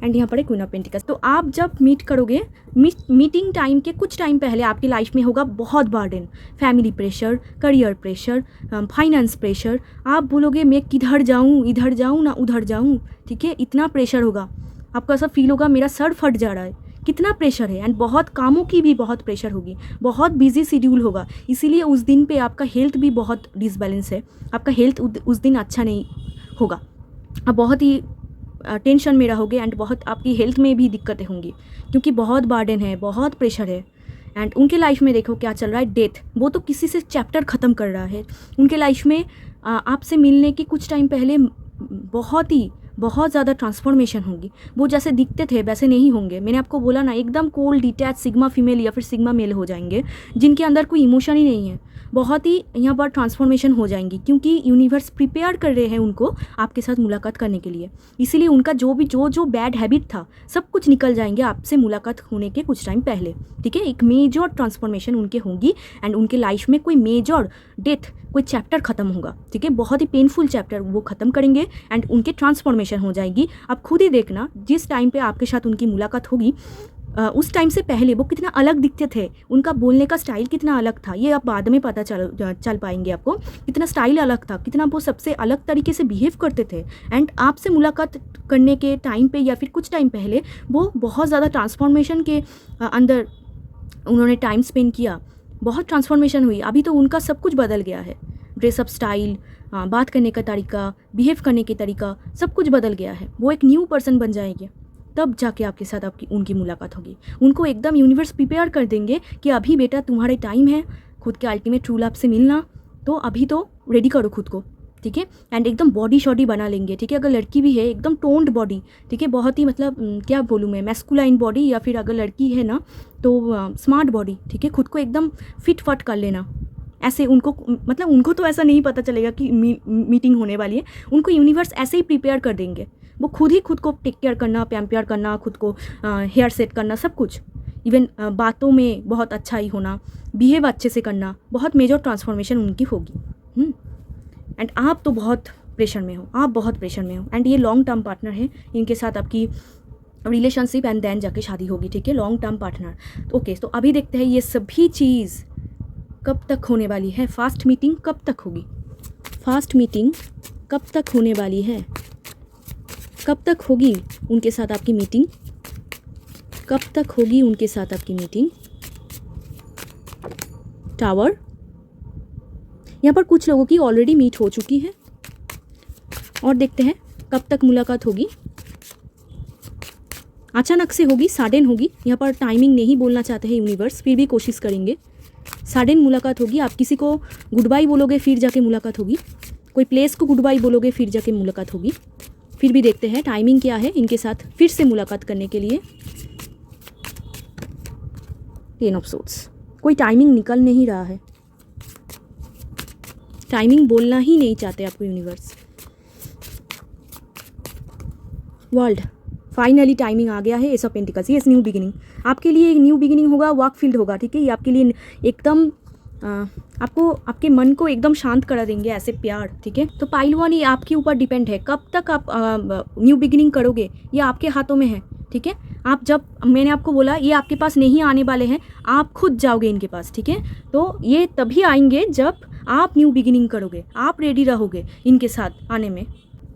एंड यहाँ पर है क्वीन ऑफ पेंटिकल्स। तो आप जब मीट करोगे, मीटिंग टाइम के कुछ टाइम पहले आपकी लाइफ में होगा बहुत burden, family pressure, career pressure, finance pressure, आप बोलोगे मैं किधर जाऊँ, इधर जाऊँ ना उधर जाऊँ, ठीक है, इतना प्रेशर होगा, आपको ऐसा फील होगा मेरा सर फट जा रहा है, कितना प्रेशर है। एंड बहुत कामों की भी बहुत प्रेशर होगी, बहुत बिजी शेड्यूल होगा, इसीलिए उस दिन पे आपका हेल्थ भी बहुत डिसबैलेंस है, आपका हेल्थ उस दिन अच्छा नहीं होगा, आप बहुत ही टेंशन में रहोगे एंड बहुत आपकी हेल्थ में भी दिक्कतें होंगी क्योंकि बहुत बर्डन है, बहुत प्रेशर है। एंड उनके लाइफ में देखो क्या चल रहा है, डेथ, वो तो किसी से चैप्टर ख़त्म कर रहा है। उनके लाइफ में आपसे मिलने के कुछ टाइम पहले बहुत ज़्यादा ट्रांसफॉर्मेशन होगी, वो जैसे दिखते थे वैसे नहीं होंगे। मैंने आपको बोला ना, एकदम कोल्ड डिटैच सिग्मा फीमेल या फिर सिग्मा मेल हो जाएंगे, जिनके अंदर कोई इमोशन ही नहीं है, बहुत ही यहाँ पर ट्रांसफॉर्मेशन हो जाएंगी क्योंकि यूनिवर्स प्रिपेयर कर रहे हैं उनको आपके साथ मुलाकात करने के लिए। इसीलिए उनका जो बैड हैबिट था सब कुछ निकल जाएंगे आपसे मुलाकात होने के कुछ टाइम पहले, ठीक है। एक मेजर ट्रांसफॉर्मेशन उनके होंगी एंड उनके लाइफ में कोई मेजर डेथ, कोई चैप्टर ख़त्म होगा, ठीक है, बहुत ही पेनफुल चैप्टर वो ख़त्म करेंगे एंड उनके ट्रांसफॉर्मेशन हो जाएगी। आप खुद ही देखना, जिस टाइम पे आपके साथ उनकी मुलाकात होगी उस टाइम से पहले वो कितना अलग दिखते थे, उनका बोलने का स्टाइल कितना अलग था, ये आप बाद में पता चल पाएंगे आपको। कितना स्टाइल अलग था, कितना वो सबसे अलग तरीके से बिहेव करते थे। एंड आपसे मुलाकात करने के टाइम पे या फिर कुछ टाइम पहले वो बहुत ज़्यादा ट्रांसफॉर्मेशन के अंदर उन्होंने टाइम स्पेंड किया, बहुत ट्रांसफॉर्मेशन हुई। अभी तो उनका सब कुछ बदल गया है, ड्रेसअप स्टाइल, बात करने का तरीका, बिहेव करने के तरीका, सब कुछ बदल गया है। वो एक न्यू पर्सन बन जाएंगे, तब जाके आपके साथ उनकी मुलाकात होगी। उनको एकदम यूनिवर्स प्रिपेयर कर देंगे कि अभी बेटा तुम्हारे टाइम है खुद के अल्टीमेट ट्रू लव से मिलना, तो अभी तो रेडी करो खुद को, ठीक है। एंड एकदम बॉडी शॉडी बना लेंगे, ठीक है। अगर लड़की भी है एकदम टोन्ड बॉडी, ठीक है, बहुत ही मतलब क्या बोलूँ मैं, मैस्कुलाइन बॉडी, या फिर अगर लड़की है ना तो स्मार्ट बॉडी, ठीक है। खुद को एकदम फिट फट कर लेना, ऐसे उनको मतलब उनको तो ऐसा नहीं पता चलेगा कि मीटिंग होने वाली है, उनको यूनिवर्स ऐसे ही प्रिपेयर कर देंगे। वो खुद ही खुद को टेक केयर करना, पैम्पेयर करना, खुद को हेयर सेट करना, सब कुछ। इवन बातों में बहुत अच्छा ही होना, बिहेव अच्छे से करना, बहुत मेजर ट्रांसफॉर्मेशन उनकी होगी। एंड आप तो बहुत प्रेशर में हो, आप बहुत प्रेशर में हो। एंड ये लॉन्ग टर्म पार्टनर है, इनके साथ आपकी रिलेशनशिप एंड देन जाके शादी होगी, ठीक है। Long term partner. ओके, तो अभी देखते हैं ये सभी चीज़ कब तक होने वाली है। फास्ट मीटिंग कब तक होगी, फास्ट मीटिंग कब तक होने वाली है, कब तक होगी उनके साथ आपकी मीटिंग, कब तक होगी उनके साथ आपकी मीटिंग। टावर, यहाँ पर कुछ लोगों की ऑलरेडी मीट हो चुकी है, और देखते हैं कब तक मुलाकात होगी। अचानक से होगी, सडन होगी। यहाँ पर टाइमिंग नहीं बोलना चाहते हैं यूनिवर्स, फिर भी कोशिश करेंगे। सडन मुलाकात होगी, आप किसी को गुड बाय बोलोगे फिर जाके मुलाकात होगी, कोई प्लेस को गुड बाय बोलोगे फिर जाके मुलाकात होगी। फिर भी देखते हैं टाइमिंग क्या है इनके साथ फिर से मुलाकात करने के लिए। 10 ऑफ सोर्ड्स, कोई टाइमिंग निकल नहीं रहा है, टाइमिंग बोलना ही नहीं चाहते आपको यूनिवर्स। वर्ल्ड, फाइनली टाइमिंग आ गया है। एस ऑफ पेंटिकल्स, ये न्यू बिगिनिंग आपके लिए, एक न्यू बिगिनिंग होगा, वर्क फील्ड होगा, ठीक है। ये आपके लिए एकदम आपको आपके मन को एकदम शांत करा देंगे ऐसे प्यार, ठीक है। तो पाइल वन, ये आपके ऊपर डिपेंड है, कब तक आप न्यू बिगिनिंग करोगे, ये आपके हाथों में है, ठीक है। आप जब, मैंने आपको बोला ये आपके पास नहीं आने वाले हैं, आप खुद जाओगे इनके पास, ठीक है। तो ये तभी आएंगे जब आप न्यू बिगिनिंग करोगे, आप रेडी रहोगे इनके साथ आने में।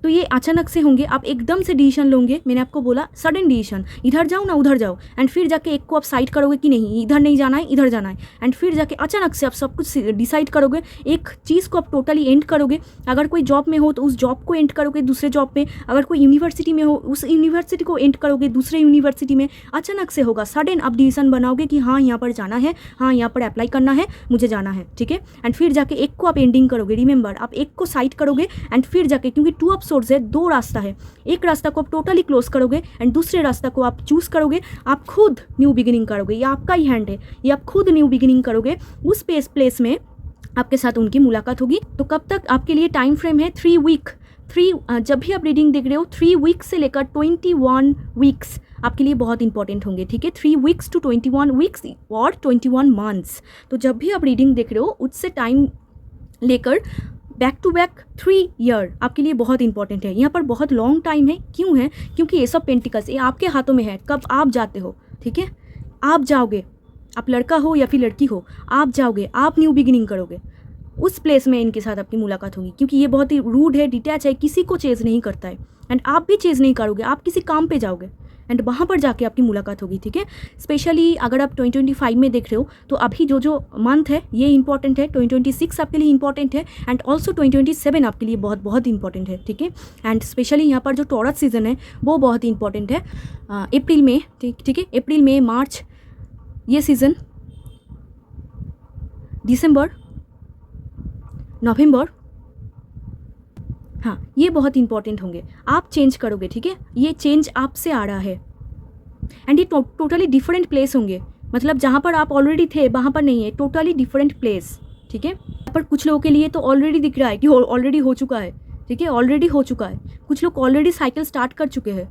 तो ये अचानक से होंगे, आप एकदम से डिसीजन लोगे। मैंने आपको बोला सडन डिसीजन, इधर जाओ ना उधर जाओ, एंड फिर जाके एक को आप साइड करोगे कि नहीं इधर नहीं जाना है इधर जाना है, एंड फिर जाके अचानक से आप सब कुछ डिसाइड करोगे। एक चीज़ को आप टोटली एंड करोगे। अगर कोई जॉब में हो तो उस जॉब को एंड करोगे दूसरे जॉब पे, अगर कोई यूनिवर्सिटी में हो उस यूनिवर्सिटी को एंड करोगे दूसरे यूनिवर्सिटी में। अचानक से होगा, सडन आप डिसीजन बनाओगे कि हाँ यहाँ पर जाना है, हाँ यहाँ पर अप्लाई करना है, मुझे जाना है, ठीक है। एंड फिर जाके एक को आप एंडिंग करोगे। रिमेंबर, आप एक को साइड करोगे एंड फिर जाके, क्योंकि 2 ऑफ सोर्ड्स है, 2 रास्ता है, एक रास्ता को आप टोटली क्लोज करोगे एंड दूसरे रास्ता को आप चूज करोगे। आप खुद न्यू बिगिनिंग करोगे, ये आपका ही हैंड है, ये आप खुद न्यू बिगिनिंग करोगे। उस प्लेस में आपके साथ उनकी मुलाकात होगी। तो कब तक आपके लिए टाइम फ्रेम है 3 वीक। जब भी आप रीडिंग देख रहे हो 3 वीक से लेकर 21 वीक्स आपके लिए बहुत इंपॉर्टेंट होंगे, ठीक है। 3 वीक्स टू 21 वीक्स और 21 मंथ्स। तो जब भी आप रीडिंग देख रहे हो उससे टाइम लेकर बैक टू बैक 3 ईयर आपके लिए बहुत इंपॉर्टेंट है। यहाँ पर बहुत लॉन्ग टाइम है, क्यों है, क्योंकि एस ऑफ पेंटिकल्स ये आपके हाथों में है, कब आप जाते हो, ठीक है। आप जाओगे, आप लड़का हो या फिर लड़की हो, आप जाओगे, आप न्यू बिगिनिंग करोगे। उस प्लेस में इनके साथ आपकी मुलाकात होगी, क्योंकि ये बहुत ही रूड है, डिटैच है, किसी को चेज़ नहीं करता है, एंड आप भी चेज़ नहीं करोगे, आप किसी काम पे जाओगे एंड वहाँ पर जाके आपकी मुलाकात होगी, ठीक है। स्पेशली अगर आप 2025 में देख रहे हो तो अभी जो मंथ है ये इंपॉर्टेंट है, 2026 आपके लिए इंपॉर्टेंट है, एंड ऑल्सो 2027 आपके लिए बहुत बहुत इंपॉर्टेंट है, ठीक है। एंड स्पेशली यहाँ पर जो टॉरस सीजन है वो बहुत इंपॉर्टेंट है। अप्रैल में, ठीक है, अप्रैल में मार्च ये सीज़न, दिसंबर, नवंबर, हाँ ये बहुत इंपॉर्टेंट होंगे। आप चेंज करोगे, ठीक है, ये चेंज आपसे आ रहा है एंड ये टोटली डिफरेंट प्लेस होंगे। मतलब जहाँ पर आप ऑलरेडी थे वहाँ पर नहीं है, टोटली डिफरेंट प्लेस, ठीक है। यहाँ पर कुछ लोगों के लिए तो ऑलरेडी दिख रहा है कि ऑलरेडी हो चुका है, ठीक है, ऑलरेडी हो चुका है। कुछ लोग ऑलरेडी साइकिल स्टार्ट कर चुके हैं,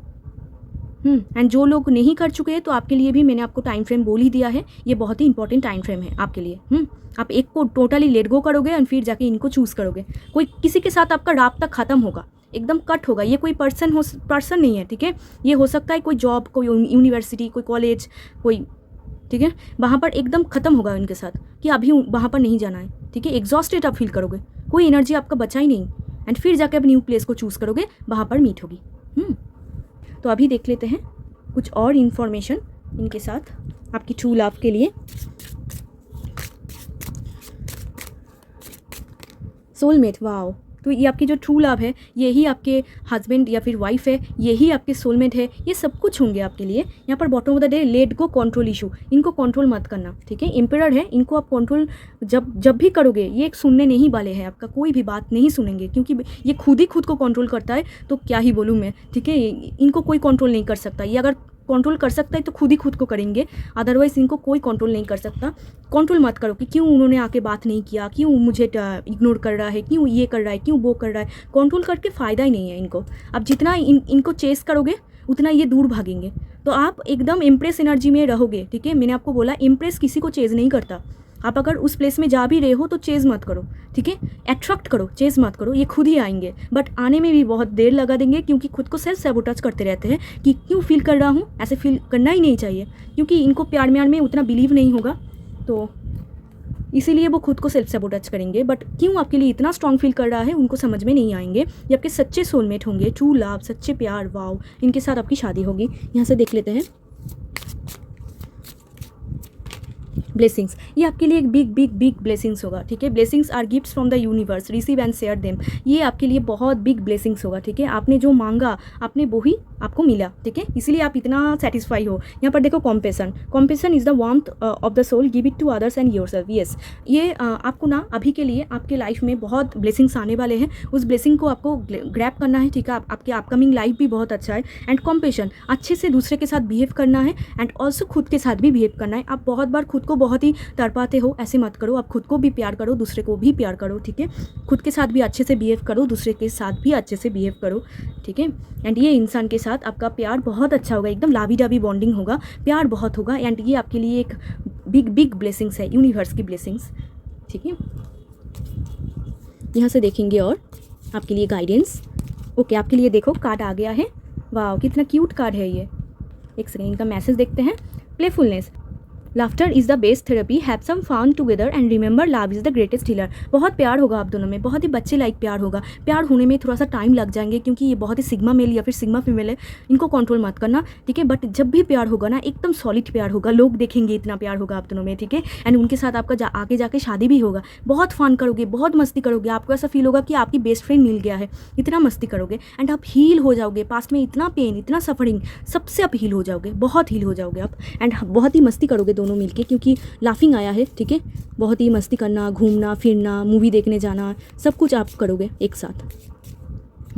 एंड जो लोग नहीं कर चुके हैं तो आपके लिए भी मैंने आपको टाइम फ्रेम बोल ही दिया है, ये बहुत ही इंपॉर्टेंट टाइम फ्रेम है आपके लिए। आप एक को टोटली लेट गो करोगे एंड फिर जाके इनको चूज़ करोगे। कोई किसी के साथ आपका राब्ता ख़त्म होगा, एकदम कट होगा। ये कोई पर्सन नहीं है, ठीक है। ये हो सकता है कोई जॉब, कोई यूनिवर्सिटी, कोई कॉलेज, कोई, ठीक है। वहाँ पर एकदम ख़त्म होगा इनके साथ कि अभी वहाँ पर नहीं जाना है, ठीक है। एग्जॉस्टेड आप फील करोगे, कोई एनर्जी आपका बचा ही नहीं, एंड फिर जाके आप न्यू प्लेस को चूज़ करोगे, वहाँ पर मीट होगी। तो अभी देख लेते हैं कुछ और इन्फॉर्मेशन इनके साथ आपकी ट्रू लव के लिए। Soulmate, wow. तो ये आपकी जो ट्रू लव है, यही आपके हस्बैंड या फिर वाइफ है, यही आपके सोलमेट है, ये सब कुछ होंगे आपके लिए। यहाँ पर bottom of the day, let go control issue, इनको कंट्रोल मत करना, ठीक है। एम्परर है, इनको आप कंट्रोल जब भी करोगे, ये सुनने नहीं वाले हैं, आपका कोई भी बात नहीं सुनेंगे, क्योंकि ये खुद ही खुद को कंट्रोल करता है। तो क्या ही बोलूँ मैं, ठीक है। इनको कोई कंट्रोल नहीं कर सकता। ये अगर कंट्रोल कर सकता है तो खुद ही खुद को करेंगे, अदरवाइज़ इनको कोई कंट्रोल नहीं कर सकता। कंट्रोल मत करो कि क्यों उन्होंने आके बात नहीं किया, क्यों मुझे इग्नोर कर रहा है, क्यों ये कर रहा है, क्यों वो कर रहा है। कंट्रोल करके फ़ायदा ही नहीं है इनको। अब जितना इनको चेस करोगे उतना ये दूर भागेंगे। तो आप एकदम इम्प्रेस एनर्जी में रहोगे, ठीक है। मैंने आपको बोला, इम्प्रेस किसी को चेज़ नहीं करता। आप अगर उस प्लेस में जा भी रहे हो तो चेज़ मत करो, ठीक है। अट्रैक्ट करो, चेज़ मत करो। ये खुद ही आएंगे, बट आने में भी बहुत देर लगा देंगे, क्योंकि खुद को सेल्फ सैबोटेज करते रहते हैं कि क्यों फील कर रहा हूँ, ऐसे फील करना ही नहीं चाहिए, क्योंकि इनको प्यार म्यार में उतना बिलीव नहीं होगा, तो इसीलिए वो खुद को सेल्फ सैबोटेज करेंगे। बट क्यों आपके लिए इतना स्ट्रॉन्ग फील कर रहा है, उनको समझ में नहीं आएंगे। ये आपके सच्चे सोलमेट होंगे, ट्रू लव, सच्चे प्यार, वाओ। इनके साथ आपकी शादी होगी। यहाँ से देख लेते हैं ब्लेसिंग्स। ये आपके लिए एक बिग ब्लेसिंग्स होगा, ठीक है। Blessings are gifts from the universe, receive and share them. ये आपके लिए बहुत बिग ब्लेसिंग्स होगा, ठीक है। आपने जो मांगा, आपने वो ही आपको मिला, ठीक है। इसीलिए आप इतना सेटिस्फाई हो। यहाँ पर देखो, compassion is the warmth of the soul, give it to others and yourself. Yes, ये आपको ना अभी के लिए आपके लाइफ में बहुत ब्लेसिंग्स आने वाले हैं। उस ब्लेसिंग को आपको ग्रैब करना है, ठीक है। आपके अपकमिंग लाइफ भी बहुत अच्छा है। एंड कॉम्पेशन, अच्छे से दूसरे के साथ बिहेव करना है, एंड ऑल्सो खुद के साथ भी बिहेव करना है। आप बहुत बार खुद को बहुत ही तड़पाते हो, ऐसे मत करो। आप खुद को भी प्यार करो, दूसरे को भी प्यार करो, ठीक है। खुद के साथ भी अच्छे से बिहेव करो, दूसरे के साथ भी अच्छे से बिहेव करो, ठीक है। एंड ये इंसान के साथ आपका प्यार बहुत अच्छा होगा, एकदम लावी डावी बॉन्डिंग होगा, प्यार बहुत होगा। एंड ये आपके लिए एक बिग ब्लेसिंग्स है, यूनिवर्स की ब्लेसिंग्स, ठीक है। यहाँ से देखेंगे और आपके लिए गाइडेंस। ओके, आपके लिए देखो कार्ड आ गया है। वाह, कितना क्यूट कार्ड है ये। एक सेकेंड, इनका मैसेज देखते हैं। Playfulness, laughter is the best therapy, have some fun together and remember love is the greatest healer. बहुत प्यार होगा आप दोनों में, बहुत ही बच्चे लाइक प्यार होगा। प्यार होने में थोड़ा सा टाइम लग जाएंगे, क्योंकि ये बहुत ही सिग्मा मेल या फिर सिग्मा फीमेल है, इनको कंट्रोल मत करना, ठीक है। बट जब भी प्यार होगा ना, एकदम सॉलिड प्यार होगा, लोग देखेंगे इतना प्यार होगा आप दोनों में, ठीक है। एंड उनके साथ आपका आगे जाके शादी भी होगा। बहुत फन करोगे, बहुत मस्ती करोगे, आपको ऐसा फील होगा कि आपकी बेस्ट फ्रेंड मिल गया है, इतना मस्ती करोगे। एंड आप हील हो जाओगे, पास्ट में इतना पेन, इतना सफरिंग, सबसे आप हील हो जाओगे, बहुत हील हो जाओगे आप। एंड बहुत ही मस्ती करोगे दोनों मिलके, क्योंकि लाफिंग आया है, ठीक है। बहुत ही मस्ती करना, घूमना फिरना, मूवी देखने जाना, सब कुछ आप करोगे एक साथ।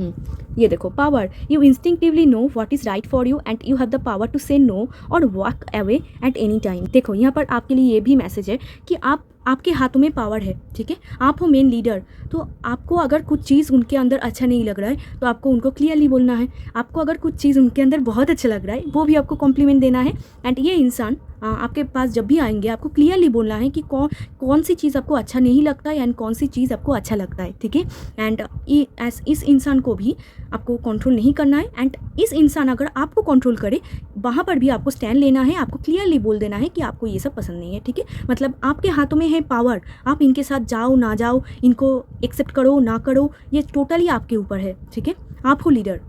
ये देखो, power, you instinctively know what is right for you and you have the power to say no और walk away at any time. देखो, यहाँ पर आपके लिए ये भी मैसेज है कि आपके हाथों में पावर है, ठीक है। आप हो मेन लीडर, तो आपको अगर कुछ चीज़ उनके अंदर अच्छा नहीं लग रहा है तो आपको उनको क्लियरली बोलना है। आपको अगर कुछ चीज़ उनके अंदर बहुत अच्छा लग रहा है, वो भी आपको कॉम्प्लीमेंट देना है। एंड ये इंसान आपके पास जब भी आएंगे, आपको क्लियरली बोलना है कि कौन सी चीज़ आपको अच्छा नहीं लगता है एंड कौन सी चीज़ आपको अच्छा लगता है, ठीक है। एंड इस इंसान को भी आपको कंट्रोल नहीं करना है। एंड इस इंसान अगर आपको कंट्रोल करे, वहाँ पर भी आपको स्टैंड लेना है, आपको क्लियरली बोल देना है कि आपको ये सब पसंद नहीं है, ठीक है। मतलब आपके हाथों में है पावर, आप इनके साथ जाओ ना जाओ, इनको एक्सेप्ट करो ना करो, ये टोटली आपके ऊपर है, ठीक है। आप हो लीडर।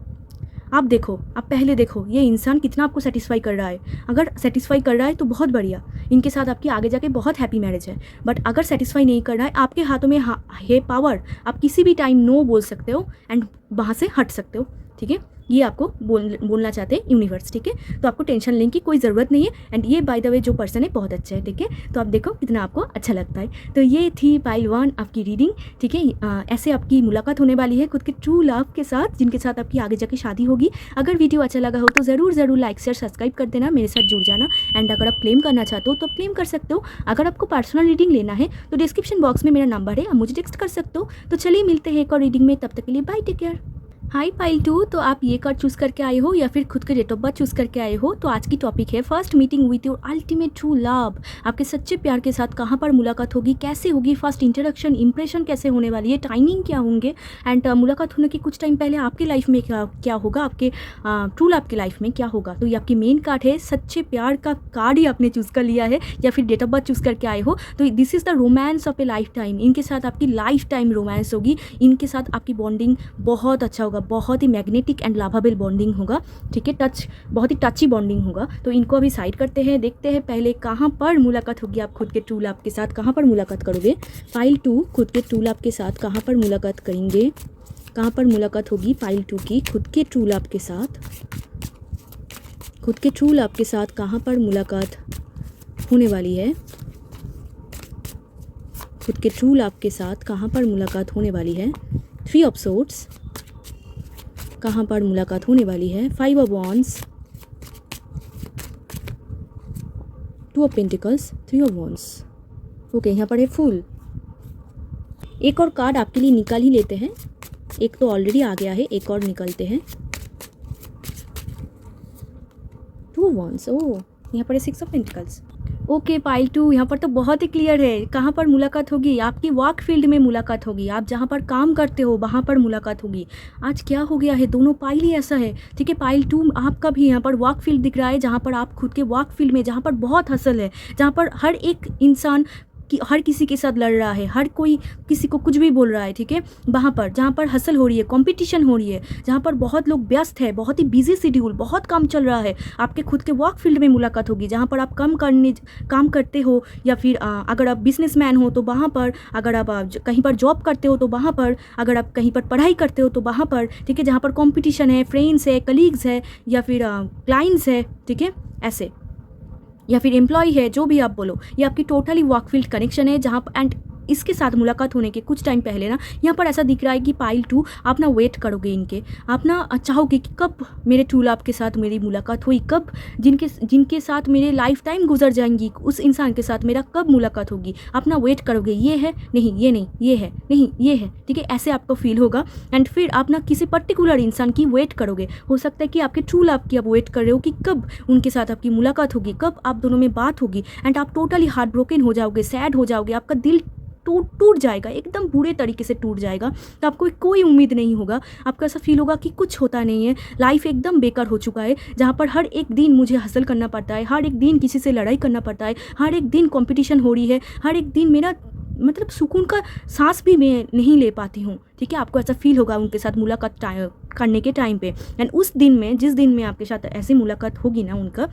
आप देखो, आप पहले देखो ये इंसान कितना आपको सेटिस्फाई कर रहा है। अगर सेटिस्फाई कर रहा है तो बहुत बढ़िया, इनके साथ आपकी आगे जाके बहुत हैप्पी मैरिज है। बट अगर सेटिस्फाई नहीं कर रहा है, आपके हाथों में है पावर, आप किसी भी टाइम नो बोल सकते हो एंड वहाँ से हट सकते हो, ठीक है। ये आपको बोलना चाहते हैं यूनिवर्स, ठीक है। तो आपको टेंशन लेने की कोई ज़रूरत नहीं है। एंड ये बाय द वे जो पर्सन है बहुत अच्छा है, ठीक है। तो आप देखो कितना आपको अच्छा लगता है। तो ये थी पाइल 1 आपकी रीडिंग, ठीक है। ऐसे आपकी मुलाकात होने वाली है खुद के ट्रू लव के साथ, जिनके साथ आपकी आगे जाके शादी होगी। अगर वीडियो अच्छा लगा हो तो ज़रूर लाइक शेयर सब्सक्राइब कर देना, मेरे साथ जुड़ जाना। एंड अगर आप क्लेम करना चाहते हो तो आप क्लेम कर सकते हो। अगर आपको पर्सनल रीडिंग लेना है तो डिस्क्रिप्शन बॉक्स में मेरा नंबर है, आप मुझे टेक्स्ट कर सकते हो। तो चलिए मिलते हैं एक और रीडिंग में, तब तक के लिए bye, take care. Hi pile 2, तो आप ये कार्ड चूज़ करके आए हो या फिर खुद के डेट ऑफ बर्थ चूज़ करके आए हो। तो आज की टॉपिक है first meeting with your ultimate true love. आपके सच्चे प्यार के साथ कहाँ पर मुलाकात होगी, कैसे होगी, फर्स्ट इंट्रोडक्शन इंप्रेशन कैसे होने वाली है, टाइमिंग क्या होंगे, एंड मुलाकात होने के कुछ टाइम पहले आपकी लाइफ में क्या होगा, आपके ट्रू लव की लाइफ में क्या होगा। तो ये आपकी मेन कार्ड है, सच्चे प्यार का कार्ड ही आपने चूज़ कर लिया है या फिर डेट ऑफ बर्थ चूज़ करके आए हो। तो this is the romance of A life time. इनके साथ आपकी लाइफ टाइम रोमांस होगी, इनके साथ आपकी बॉन्डिंग बहुत अच्छा होगा, बहुत ही मैग्नेटिक एंड लवेबल बॉन्डिंग होगा। ठीक है, बहुत ही टची बॉन्डिंग होगा। तो इनको अभी साइड करते हैं, देखते हैं पहले कहाँ पर मुलाकात होगी आप खुद के ट्रू लव के साथ, कहाँ पर मुलाकात करोगे। पाइल 2 खुद के ट्रू लव के साथ कहाँ पर मुलाकात करेंगे, कहाँ पर मुलाकात होगी पाइल 2 की खुद के ट्रू लव के साथ, खुद के ट्रू लव के साथ कहाँ पर मुलाकात होने वाली है, खुद के ट्रू लव के साथ कहाँ पर मुलाकात होने वाली है। 3 ऑफ सोर्ड्स, कहाँ पर मुलाकात होने वाली है। 5 of wands, 2 of pentacles, 3 of wands. Okay, यहाँ पर है फूल। एक और कार्ड आपके लिए निकाल ही लेते हैं, एक तो ऑलरेडी आ गया है, एक और निकालते हैं। 2 ऑफ वॉन्ड्स। ओह, यहाँ पर है 6 ऑफ पेंटिकल्स। ओके पाइल 2, यहाँ पर तो बहुत ही क्लियर है कहाँ पर मुलाकात होगी। आपकी वर्क फील्ड में मुलाकात होगी, आप जहाँ पर काम करते हो वहाँ पर मुलाकात होगी। आज क्या हो गया है, दोनों पाइल ही ऐसा है। ठीक है, पाइल 2 आपका भी यहाँ पर वर्क फील्ड दिख रहा है, जहाँ पर आप खुद के वर्क फील्ड में, जहाँ पर बहुत हसल है, जहाँ पर हर एक इंसान कि हर किसी के साथ लड़ रहा है, हर कोई किसी को कुछ भी बोल रहा है। ठीक है, वहाँ पर जहाँ पर हसल हो रही है, कंपटीशन हो रही है, जहाँ पर बहुत लोग व्यस्त है, बहुत ही बिजी शेड्यूल, बहुत काम चल रहा है, आपके खुद के वर्क फील्ड में मुलाकात होगी। जहाँ पर आप काम करते हो, या फिर अगर आप बिजनेसमैन हो तो वहाँ पर, अगर आप कहीं पर जॉब करते हो तो वहाँ पर, अगर आप कहीं पर पढ़ाई करते हो तो वहाँ पर। ठीक है, जहाँ पर कॉम्पिटिशन है, फ्रेंड्स है, कलीग्स है, या फिर क्लाइंट्स है। ठीक है, ऐसे, या फिर एम्प्लॉय है, जो भी आप बोलो, ये आपकी टोटली वर्क फील्ड कनेक्शन है। जहाँ एंड इसके साथ मुलाकात होने के कुछ टाइम पहले ना, यहाँ पर ऐसा दिख रहा है कि पाइल 2 आप ना वेट करोगे इनके, आप ना चाहोगे कि कब मेरे ट्रू लव के साथ मेरी मुलाकात हुई, कब जिनके साथ मेरे लाइफ टाइम गुजर जाएंगी, उस इंसान के साथ मेरा कब मुलाकात होगी। आप ना वेट करोगे, ये है नहीं, ये नहीं, ये है नहीं, ये है। ठीक है, ऐसे आपको फील होगा। एंड फिर आप ना किसी पर्टिकुलर इंसान की वेट करोगे। हो सकता है कि आपके ट्रू लव की आप वेट कर रहे हो कि कब उनके साथ आपकी मुलाकात होगी, कब आप दोनों में बात होगी। एंड आप टोटली हार्ट ब्रोकन हो जाओगे, सैड हो जाओगे, आपका दिल टूट जाएगा, एकदम बुरे तरीके से टूट जाएगा। तो आपको कोई उम्मीद नहीं होगा, आपको ऐसा फील होगा कि कुछ होता नहीं है, लाइफ एकदम बेकार हो चुका है, जहाँ पर हर एक दिन मुझे हासिल करना पड़ता है, हर एक दिन किसी से लड़ाई करना पड़ता है, हर एक दिन कंपटीशन हो रही है, हर एक दिन मेरा मतलब सुकून का सांस भी मैं नहीं ले पाती हूँ। ठीक है, आपको ऐसा फील होगा उनके साथ मुलाकात करने के टाइम पे। एंड उस दिन में, जिस दिन में आपके साथ ऐसी मुलाकात होगी ना उनका,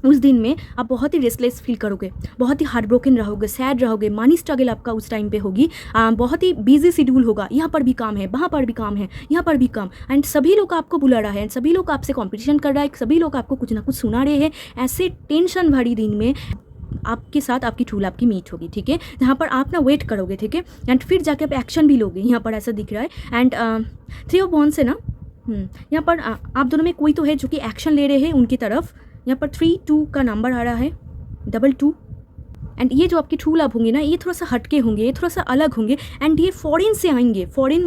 उस दिन में आप बहुत ही रेस्टलेस फील करोगे, बहुत ही हार्ट ब्रोकन रहोगे, सैड रहोगे, मनी स्ट्रगल आपका उस टाइम पे होगी, बहुत ही बिजी शेड्यूल होगा, यहाँ पर भी काम है, वहाँ पर भी काम है, यहाँ पर भी काम, एंड सभी लोग आपको बुला रहा है, सभी लोग आपसे कंपटीशन कर रहा है, सभी लोग आपको कुछ ना कुछ सुना रहे हैं। ऐसे टेंशन भरी दिन में आपके साथ आपकी ट्रू लव की मीट होगी। ठीक है, जहाँ पर आप ना वेट करोगे। ठीक है, एंड फिर जाके आप एक्शन भी लोगे, यहाँ पर ऐसा दिख रहा है। एंड 3 ऑफ वॉन्ड्स है ना, यहाँ पर आप दोनों में कोई तो है जो कि एक्शन ले रहे हैं उनकी तरफ। यहाँ पर 3-2 का नंबर आ रहा है, 2-2। एंड ये जो आपकी ट्रू लव होंगे ना, ये थोड़ा सा हटके होंगे, ये थोड़ा सा अलग होंगे, एंड ये फॉरेन से आएंगे। फॉरेन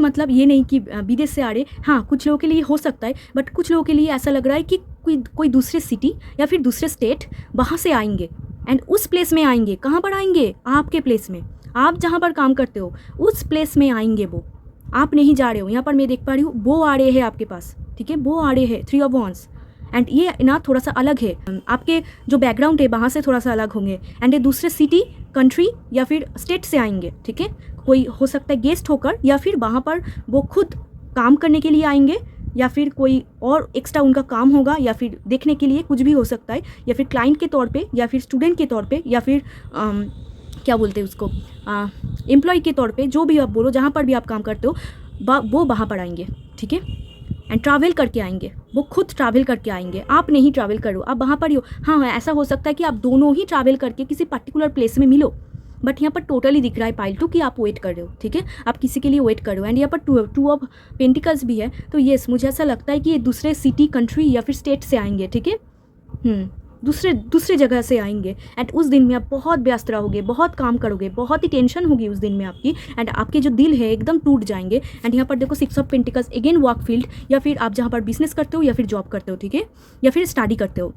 मतलब ये नहीं कि विदेश से आ रहे, हाँ कुछ लोगों के लिए हो सकता है, बट कुछ लोगों के लिए ऐसा लग रहा है कि कोई दूसरे सिटी या फिर दूसरे स्टेट वहाँ से आएंगे, एंड उस प्लेस में आएंगे। कहाँ पर आएंगे, आपके प्लेस में, आप जहाँ पर काम करते हो उस प्लेस में आएंगे वो, आप नहीं जा रहे हो। यहाँ पर मैं देख पा रही हूँ वो आ रहे हैं आपके पास। ठीक है, वो आ रहे हैं, 3 ऑफ वॉन्ड्स। एंड ये ना थोड़ा सा अलग है, आपके जो बैकग्राउंड है वहाँ से थोड़ा सा अलग होंगे, एंड ये दूसरे सिटी, कंट्री या फिर स्टेट से आएंगे। ठीक है, कोई हो सकता है गेस्ट होकर, या फिर वहाँ पर वो खुद काम करने के लिए आएंगे, या फिर कोई और एक्स्ट्रा उनका काम होगा, या फिर देखने के लिए, कुछ भी हो सकता है, या फिर क्लाइंट के तौर पे, या फिर स्टूडेंट के तौर पे, या फिर क्या बोलते हैं उसको, एम्प्लॉय के तौर पे, जो भी आप बोलो, जहाँ पर भी आप काम करते हो वो वहाँ पर आएंगे। ठीक है, एंड ट्रैवल करके आएंगे, वो खुद ट्रैवल करके आएंगे, आप नहीं ट्रैवल करो, आप वहाँ पर ही हो। हाँ, ऐसा हो सकता है कि आप दोनों ही ट्रैवल करके किसी पर्टिकुलर प्लेस में मिलो, बट यहाँ पर टोटली दिख रहा है पाइल 2 कि आप वेट कर रहे हो। ठीक है, आप किसी के लिए वेट कर रहे हो। एंड यहाँ पर 2 ऑफ पेंटिकल्स भी है, तो येस मुझे ऐसा लगता है कि ये दूसरे सिटी, कंट्री या फिर स्टेट से आएंगे। ठीक है, दूसरे जगह से आएंगे एंड उस दिन में आप बहुत व्यस्त रहोगे, बहुत काम करोगे, बहुत ही टेंशन होगी उस दिन में आपकी एंड आपके जो दिल है एकदम टूट जाएंगे। एंड यहाँ पर देखो 6 of pentacles, again work field या फिर आप जहाँ पर बिजनेस करते हो या फिर जॉब करते हो, ठीक है, या फिर स्टडी करते हो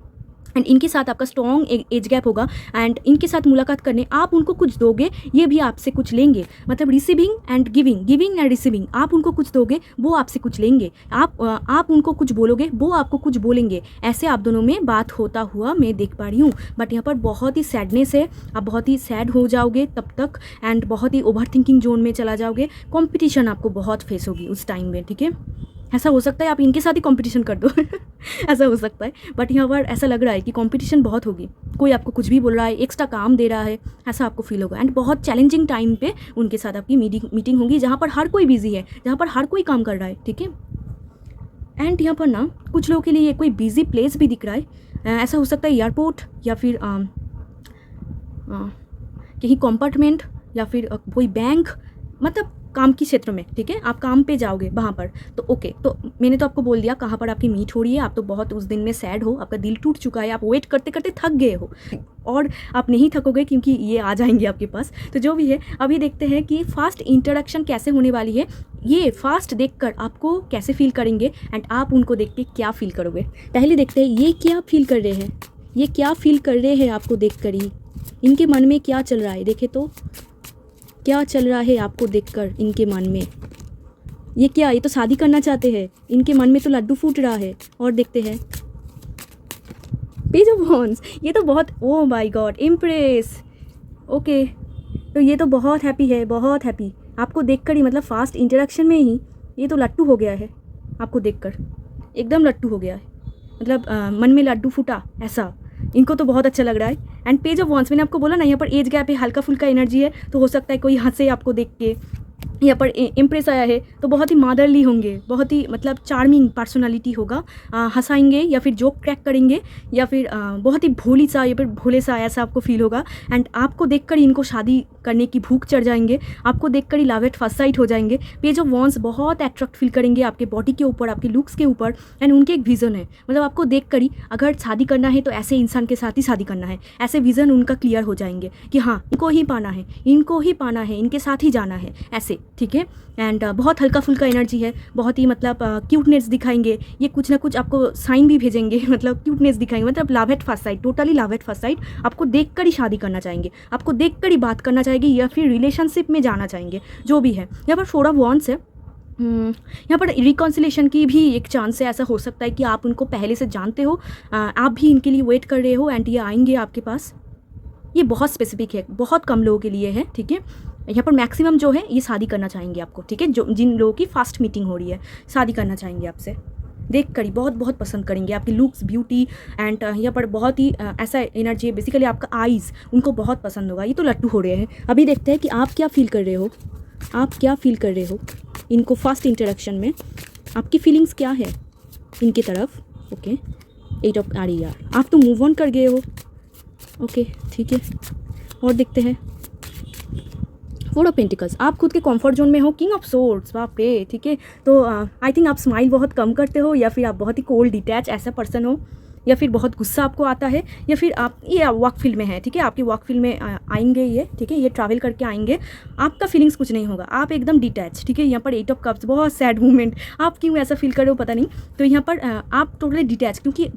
एंड इनके साथ आपका स्ट्रॉन्ग एज गैप होगा एंड इनके साथ मुलाकात करने आप उनको कुछ दोगे, ये भी आपसे कुछ लेंगे, मतलब receiving end giving and receiving. आप उनको कुछ दोगे, वो आपसे कुछ लेंगे, आप उनको कुछ बोलोगे, वो आपको कुछ बोलेंगे। ऐसे आप दोनों में बात होता हुआ मैं देख पा रही हूँ। बट यहाँ पर बहुत ही सैडनेस है, आप बहुत ही सैड हो जाओगे तब तक एंड बहुत ही ओवर थिंकिंग जोन में चला जाओगे। कॉम्पिटिशन आपको बहुत फेस होगी उस टाइम में, ठीक है। ऐसा हो सकता है आप इनके साथ ही कंपटीशन कर दो ऐसा हो सकता है, बट यहाँ पर ऐसा लग रहा है कि कंपटीशन बहुत होगी। कोई आपको कुछ भी बोल रहा है, एक्स्ट्रा काम दे रहा है, ऐसा आपको फील होगा एंड बहुत चैलेंजिंग टाइम पे उनके साथ आपकी मीटिंग होगी, जहाँ पर हर कोई बिजी है, जहाँ पर हर कोई काम कर रहा है, ठीक है। एंड यहाँ पर ना कुछ लोगों के लिए कोई बिजी प्लेस भी दिख रहा है। ऐसा हो सकता है एयरपोर्ट या फिर कहीं कंपार्टमेंट या फिर कोई बैंक, मतलब काम के क्षेत्र में, ठीक है। आप काम पे जाओगे वहाँ पर, तो ओके। तो मैंने तो आपको बोल दिया कहाँ पर आपकी मीट हो रही है। आप तो बहुत उस दिन में सैड हो, आपका दिल टूट चुका है, आप वेट करते करते थक गए हो और आप नहीं थकोगे क्योंकि ये आ जाएंगे आपके पास। तो जो भी है, अभी देखते हैं कि फास्ट इंटरेक्शन कैसे होने वाली है। ये फास्ट देखकर आपको कैसे फील करेंगे एंड आप उनको देख के क्या फील करोगे। पहले देखते हैं ये क्या फील कर रहे हैं, ये क्या फील कर रहे हैं आपको देख कर ही, इनके मन में क्या चल रहा है। देखे तो क्या चल रहा है आपको देखकर इनके मन में। ये क्या, ये तो शादी करना चाहते हैं, इनके मन में तो लड्डू फूट रहा है। और देखते हैं पेज ऑफ वॉन्ड्स, ये तो बहुत, oh my God, impress. Okay, तो ये तो बहुत हैप्पी है, बहुत हैप्पी आपको देखकर ही, मतलब फास्ट इंटरेक्शन में ही ये तो लट्टू हो गया है आपको देखकर, एकदम लट्टू हो गया है, मतलब मन में लड्डू फूटा ऐसा। इनको तो बहुत अच्छा लग रहा है। एंड पेज ऑफ वॉन्ड्स, मैंने आपको बोला ना यहाँ पर एज गैप है, हल्का फुल्का एनर्जी है, तो हो सकता है कोई हंसे आपको देख के। यहाँ पर इम्प्रेस आया है तो बहुत ही मादरली होंगे, बहुत ही मतलब चार्मिंग पर्सनालिटी होगा, हंसाएंगे या फिर जोक क्रैक करेंगे या फिर बहुत ही भोली सा या फिर भोले सा ऐसा आपको फील होगा। एंड आपको देखकर ही इनको शादी करने की भूख चढ़ जाएंगे, आपको देखकर ही लव एट फर्स्ट साइट हो जाएंगे। पेज ऑफ वॉन्ड्स बहुत अट्रैक्ट फील करेंगे आपके बॉडी के ऊपर, आपके लुक्स के ऊपर। एंड उनके एक विज़न है, मतलब आपको देखकर ही अगर शादी करना है तो ऐसे इंसान के साथ ही शादी करना है, ऐसे विज़न उनका क्लियर हो जाएंगे कि हाँ इनको ही पाना है, इनको ही पाना है, इनके साथ ही जाना है, ऐसे, ठीक है। एंड बहुत हल्का फुल्का एनर्जी है, बहुत ही मतलब क्यूटनेस दिखाएंगे, ये कुछ ना कुछ आपको साइन भी भेजेंगे, मतलब क्यूटनेस दिखाएंगे, मतलब love at first sight, totally love at first sight. आपको देखकर ही शादी करना चाहेंगे, आपको देखकर ही बात करना चाहेंगे या फिर रिलेशनशिप में जाना चाहेंगे, जो भी है। यहाँ पर 4 ऑफ वॉन्ड्स है, यहाँ पर रिकॉन्सिलेशन की भी एक चांस है। ऐसा हो सकता है कि आप उनको पहले से जानते हो, आप भी इनके लिए वेट कर रहे हो एंड ये आएंगे आपके पास। ये बहुत स्पेसिफिक है, बहुत कम लोगों के लिए है, ठीक है। यहाँ पर मैक्सिमम जो है ये शादी करना चाहेंगे आपको, ठीक है। जो जिन लोगों की फास्ट मीटिंग हो रही है, शादी करना चाहेंगे आपसे, देख कर ही बहुत बहुत पसंद करेंगे आपकी लुक्स, ब्यूटी। एंड यहाँ पर बहुत ही ऐसा एनर्जी है, बेसिकली आपका आईज़ उनको बहुत पसंद होगा। ये तो लट्टू हो रहे हैं। अभी देखते हैं कि आप क्या फील कर रहे हो, आप क्या फील कर रहे हो इनको फास्ट इंटरेक्शन में, आपकी फीलिंग्स क्या है इनके तरफ। ओके, 8 ऑफ, अरे यार आप तो मूव ऑन कर गए हो। ओके, ठीक है। और देखते हैं 4 ऑफ पेंटिकल्स, आप खुद के कंफर्ट जोन में हो। किंग ऑफ सोर्ड्स, बाप रे, ठीक है। तो आई थिंक आप स्माइल बहुत कम करते हो या फिर आप बहुत ही कोल्ड डिटैच ऐसा पर्सन हो, या फिर बहुत गुस्सा आपको आता है, या फिर आप ये वर्क फील्ड में है, ठीक है। आपके वर्क फील्ड में आएंगे ये, ठीक है, ये ट्रैवल करके आएंगे, आपका फीलिंग्स कुछ नहीं होगा, आप एकदम डिटैच, ठीक है। यहाँ पर 8 ऑफ कप्स, बहुत सैड मोमेंट, आप क्यों ऐसा फील कर रहे हो पता नहीं। तो यहाँ पर आप टोटली डिटैच, क्योंकि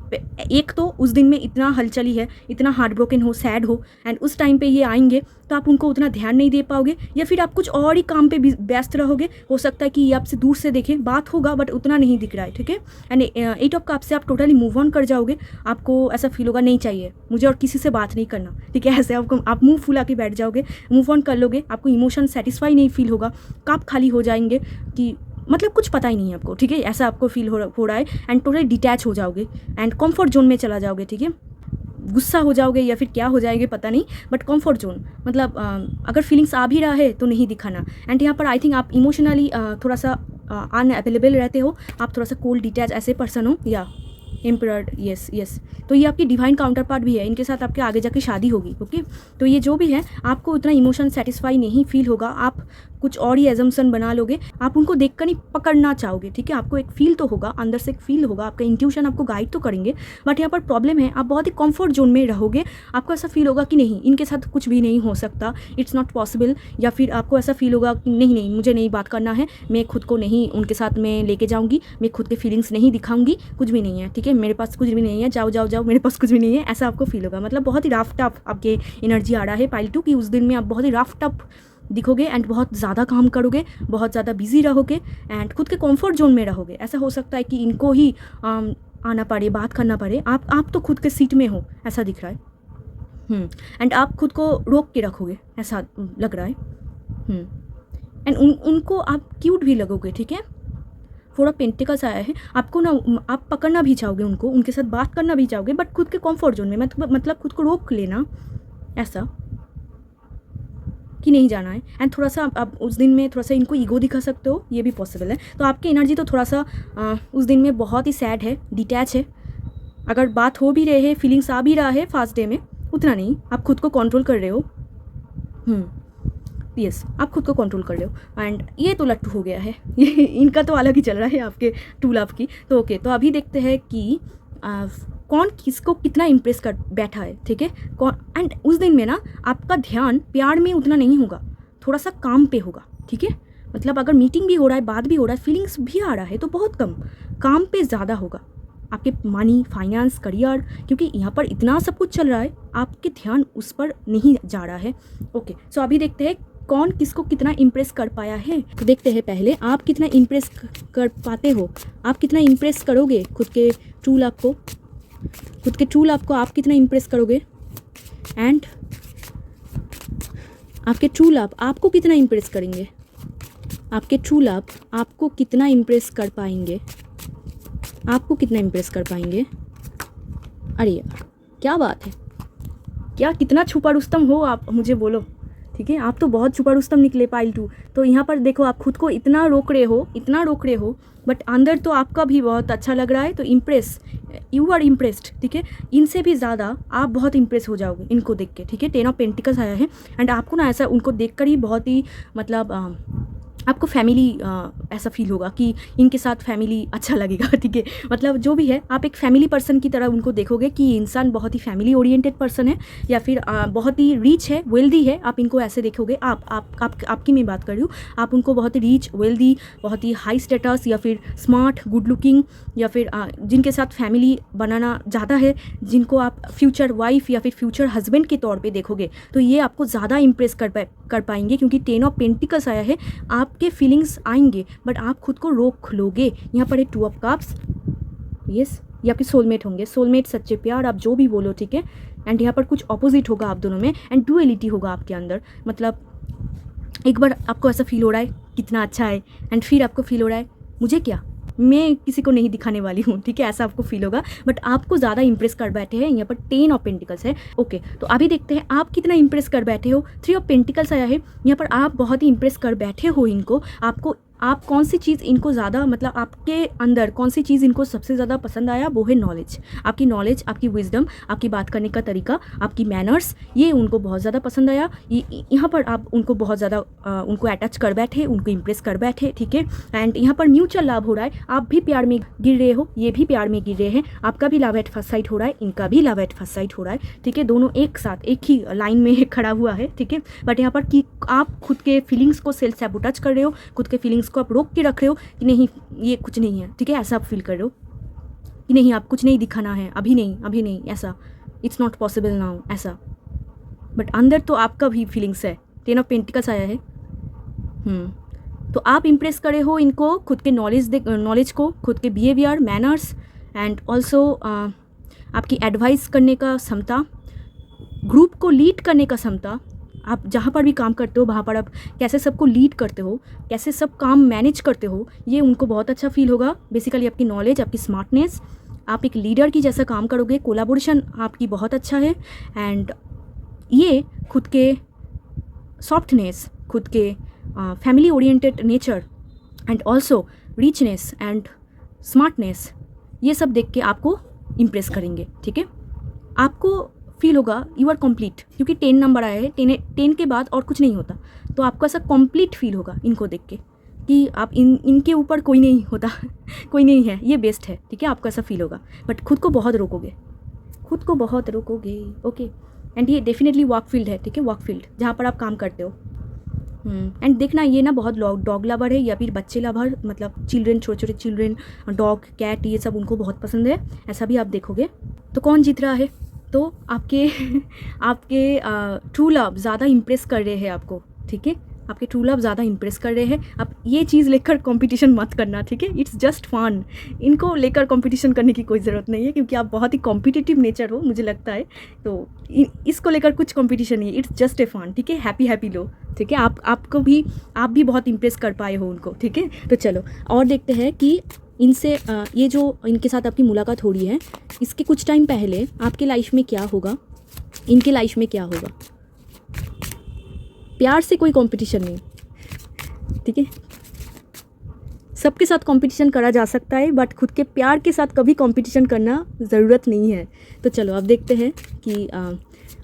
एक तो उस दिन में इतना हलचली है, इतना हार्ट ब्रोकन हो, सैड हो, एंड उस टाइम पे ये आएंगे तो आप उनको उतना ध्यान नहीं दे पाओगे, या फिर आप कुछ और ही काम पे व्यस्त रहोगे। हो सकता है कि ये आपसे दूर से देखें, बात होगा बट उतना नहीं दिख रहा है, ठीक है। एंड 8 ऑफ कप्स से आप टोटली मूव ऑन कर जाओगे। आपको ऐसा फील होगा नहीं चाहिए मुझे और किसी से बात नहीं करना, ठीक है। ऐसे आप मुंह फुला के बैठ जाओगे, मूव ऑन कर लोगे, आपको इमोशन सेटिस्फाई नहीं फील होगा, काप खाली हो जाएंगे कि मतलब कुछ पता ही नहीं है आपको, ठीक है। ऐसा आपको फील हो रहा है एंड टोटली डिटैच हो जाओगे एंड कंफर्ट जोन में चला जाओगे, ठीक है। गुस्सा हो जाओगे या फिर क्या हो जाएंगे पता नहीं, बट कंफर्ट जोन मतलब अगर फीलिंग्स आ भी रहा है तो नहीं दिखाना। एंड यहाँ पर आई थिंक आप इमोशनली थोड़ा सा अनअवेलेबल रहते हो, आप थोड़ा सा कोल्ड डिटैच ऐसे पर्सन हो, या एम्परर, यस। तो ये आपकी डिवाइन काउंटर पार्ट भी है, इनके साथ आपके आगे जाके शादी होगी, ओके। तो ये जो भी है आपको उतना इमोशन सेटिस्फाई नहीं फील होगा, आप कुछ और ही एजम्पशन बना लोगे, आप उनको देखकर नहीं पकड़ना चाहोगे, ठीक है। आपको एक फील तो होगा, अंदर से एक फील होगा, आपका इंट्यूशन आपको गाइड तो करेंगे, बट यहाँ पर प्रॉब्लम है, आप बहुत ही कंफर्ट जोन में रहोगे। आपको ऐसा फील होगा कि नहीं, इनके साथ कुछ भी नहीं हो सकता, इट्स नॉट पॉसिबल, या फिर आपको ऐसा फील होगा कि नहीं नहीं मुझे नहीं बात करना है, मैं खुद को नहीं उनके साथ में लेके जाऊँगी, मैं खुद के फीलिंग्स नहीं दिखाऊंगी, कुछ भी नहीं है, ठीक है, मेरे पास कुछ भी नहीं है, जाओ जाओ जाओ, मेरे पास कुछ भी नहीं है, ऐसा आपको फील होगा। मतलब बहुत ही रफ टफ आपके एनर्जी आ रहा है पाइल 2 की। उस दिन में आप बहुत ही रफ टफ दिखोगे एंड बहुत ज़्यादा काम करोगे, बहुत ज़्यादा बिजी रहोगे एंड खुद के कंफर्ट जोन में रहोगे। ऐसा हो सकता है कि इनको ही आना पड़े, बात करना पड़े, आप तो खुद के सीट में हो, ऐसा दिख रहा है। एंड आप खुद को रोक के रखोगे, ऐसा लग रहा है। एंड उनको आप क्यूट भी लगोगे, ठीक है। 4 ऑफ पेंटिकल्स आया है, आपको ना आप पकड़ना भी चाहोगे उनको, उनके साथ बात करना भी चाहोगे, बट खुद के कंफर्ट जोन में, मतलब खुद को रोक लेना, ऐसा कि नहीं जाना है। एंड थोड़ा सा आप उस दिन में थोड़ा सा इनको ईगो दिखा सकते हो, ये भी पॉसिबल है। तो आपकी एनर्जी तो थोड़ा सा उस दिन में बहुत ही सैड है, डिटैच है। अगर बात हो भी रहे है, फीलिंग्स आ भी रहा है फास्ट डे में, उतना नहीं, आप खुद को कंट्रोल कर रहे हो। यस, आप खुद को कंट्रोल कर रहे हो। एंड ये तो लट्टू हो गया है, ये इनका तो अलग ही चल रहा है आपके 2 लव की। तो ओके, तो अभी देखते हैं कि कौन किसको कितना इम्प्रेस कर बैठा है, ठीक है। एंड उस दिन में ना आपका ध्यान प्यार में उतना नहीं होगा, थोड़ा सा काम पे होगा, ठीक है। मतलब अगर मीटिंग भी हो रहा है, बात भी हो रहा है, फीलिंग्स भी आ रहा है, तो बहुत कम काम पे ज़्यादा होगा, आपके मनी, फाइनेंस, करियर, क्योंकि यहाँ पर इतना सब कुछ चल रहा है, आपके ध्यान उस पर नहीं जा रहा है। ओके, सो अभी देखते हैं कौन किसको कितना इम्प्रेस कर पाया है। तो देखते हैं पहले आप कितना इम्प्रेस कर पाते हो, आप कितना इम्प्रेस करोगे खुद के ट्रू लव को, खुद के ट्रू लव को आप कितना इम्प्रेस करोगे, एंड आपके ट्रू लव आपको कितना इम्प्रेस करेंगे, आपके ट्रू लव आपको कितना इम्प्रेस कर पाएंगे, आपको कितना इम्प्रेस कर पाएंगे। अरे यार क्या बात है, क्या कितना छुपा रुस्तम हो आप, मुझे बोलो, ठीक है। आप तो बहुत छुपा रुस्तम निकले पाइल 2। तो यहाँ पर देखो, आप खुद को इतना रोक रहे हो, इतना रोक रहे हो, बट अंदर तो आपका भी बहुत अच्छा लग रहा है। तो इम्प्रेस, यू आर इम्प्रेस्ड, ठीक है। इनसे भी ज़्यादा आप बहुत इम्प्रेस हो जाओगे इनको देख के, ठीक है। 10 ऑफ पेंटिकल्स आया है एंड आपको ना ऐसा उनको देख कर ही बहुत ही मतलब आपको फैमिली ऐसा फील होगा कि इनके साथ फैमिली अच्छा लगेगा, ठीक है। मतलब जो भी है, आप एक फैमिली पर्सन की तरह उनको देखोगे कि इंसान बहुत ही फैमिली ओरिएंटेड पर्सन है, या फिर बहुत ही रीच है, वेल्दी है, आप इनको ऐसे देखोगे। आपकी मैं बात कर रही हूँ, आप उनको बहुत ही रीच, वेल्दी, बहुत ही हाई स्टेटस, या फिर स्मार्ट, गुड लुकिंग, या फिर जिनके साथ फैमिली बनाना ज़्यादा है, जिनको आप फ्यूचर वाइफ या फिर फ्यूचर हस्बैंड के तौर पे देखोगे, तो ये आपको ज़्यादा इम्प्रेस कर पाएंगे, क्योंकि 10 ऑफ पेंटिकल्स आया है। आपके फीलिंग्स आएंगे बट आप खुद को रोक लोगे। यहाँ पर है 2 ऑफ कप्स, यस, ये आपके सोलमेट होंगे, सोलमेट, सच्चे प्यार, आप जो भी बोलो, ठीक है। एंड यहाँ पर कुछ ऑपोजिट होगा आप दोनों में, एंड डुअलिटी होगा आपके अंदर। मतलब एक बार आपको ऐसा फील हो रहा है कितना अच्छा है, एंड फिर आपको फील हो रहा है मुझे क्या, मैं किसी को नहीं दिखाने वाली हूँ, ठीक है, ऐसा आपको फील होगा। बट आपको ज़्यादा इंप्रेस कर बैठे हैं। यहाँ पर 10 ऑफ पेंटिकल्स है। ओके, तो अभी देखते हैं आप कितना इंप्रेस कर बैठे हो। 3 ऑफ पेंटिकल्स आया है, यहाँ पर आप बहुत ही इंप्रेस कर बैठे हो इनको। आप कौन सी चीज़ इनको ज़्यादा, मतलब आपके अंदर कौन सी चीज़ इनको सबसे ज़्यादा पसंद आया, वो है नॉलेज। आपकी नॉलेज, आपकी विजडम, आपकी बात करने का तरीका, आपकी मैनर्स, ये उनको बहुत ज़्यादा पसंद आया। यहाँ पर आप उनको बहुत ज़्यादा उनको अटैच कर बैठे, उनको इम्प्रेस कर बैठे, ठीक है। एंड यहाँ पर म्यूचुअल लाभ हो रहा है, आप भी प्यार में गिर रहे हो, ये भी प्यार में गिर रहे हैं, आपका भी लव एट फर्स्ट साइट हो रहा है, इनका भी लव एट फर्स्ट साइट हो रहा है, ठीक है। दोनों एक साथ एक ही लाइन में खड़ा हुआ है, ठीक है। बट यहाँ पर कि आप खुद के फीलिंग्स को सेल्फ सैबोटेज कर रहे हो, खुद के फीलिंग्स को आप रोक के रख रहे हो कि नहीं ये कुछ नहीं है, ठीक है, ऐसा आप फील कर रहे हो कि नहीं आप कुछ नहीं दिखाना है, अभी नहीं, ऐसा इट्स नॉट पॉसिबल नाउ, ऐसा। बट अंदर तो आपका भी फीलिंग्स है। 10 ऑफ पेंटिकल्स आया है। तो आप इम्प्रेस करे हो इनको, खुद के नॉलेज को, खुद के बिहेवियर, मैनर्स, एंड ऑल्सो आपकी एडवाइस करने का क्षमता, ग्रुप को लीड करने का क्षमता। आप जहाँ पर भी काम करते हो वहाँ पर आप कैसे सबको लीड करते हो, कैसे सब काम मैनेज करते हो, ये उनको बहुत अच्छा फील होगा। बेसिकली आपकी नॉलेज, आपकी स्मार्टनेस, आप एक लीडर की जैसा काम करोगे, कोलाबोरेशन आपकी बहुत अच्छा है। एंड ये खुद के सॉफ्टनेस, खुद के family oriented nature, and also richness and smartness, ये सब देख के आपको इम्प्रेस करेंगे, ठीक है। आपको फील होगा यू आर कंप्लीट, क्योंकि 10 नंबर आया है, 10 के बाद और कुछ नहीं होता, तो आपको ऐसा कंप्लीट फील होगा इनको देख के कि आप इनके ऊपर कोई नहीं होता कोई नहीं है, ये बेस्ट है, ठीक है, आपको ऐसा फील होगा। बट खुद को बहुत रोकोगे, खुद को बहुत रोकोगे, ओके। एंड ये डेफिनेटली वर्क फील्ड है, ठीक है, वर्क फील्ड जहाँ पर आप काम करते हो। एंड देखना ये ना बहुत डॉग लवर है या फिर बच्चे लवर, मतलब चिल्ड्रेन, छोटे छोटे चिल्ड्रेन, डॉग कैट, ये सब उनको बहुत पसंद है, ऐसा भी आप देखोगे। तो कौन जीत रहा है? तो आपके आपके ट्रू लव ज़्यादा इम्प्रेस कर रहे हैं आपको, ठीक है, आपके ट्रू लव ज़्यादा इम्प्रेस कर रहे हैं। आप ये चीज़ लेकर कंपटीशन मत करना, ठीक है, इट्स जस्ट फन। इनको लेकर कंपटीशन करने की कोई ज़रूरत नहीं है, क्योंकि आप बहुत ही कॉम्पिटिटिव नेचर हो, मुझे लगता है। तो इसको लेकर कुछ कंपटीशन नहीं है, इट्स जस्ट ए फन, ठीक है, हैप्पी हैप्पी लो, ठीक है। आप भी बहुत इम्प्रेस कर पाए हो उनको, ठीक है। तो चलो और देखते हैं कि इनसे ये जो इनके साथ आपकी मुलाकात हो रही है, इसके कुछ टाइम पहले आपके लाइफ में क्या होगा, इनके लाइफ में क्या होगा। प्यार से कोई कंपटीशन नहीं, ठीक है, सबके साथ कंपटीशन करा जा सकता है, बट खुद के प्यार के साथ कभी कंपटीशन करना ज़रूरत नहीं है। तो चलो अब देखते हैं कि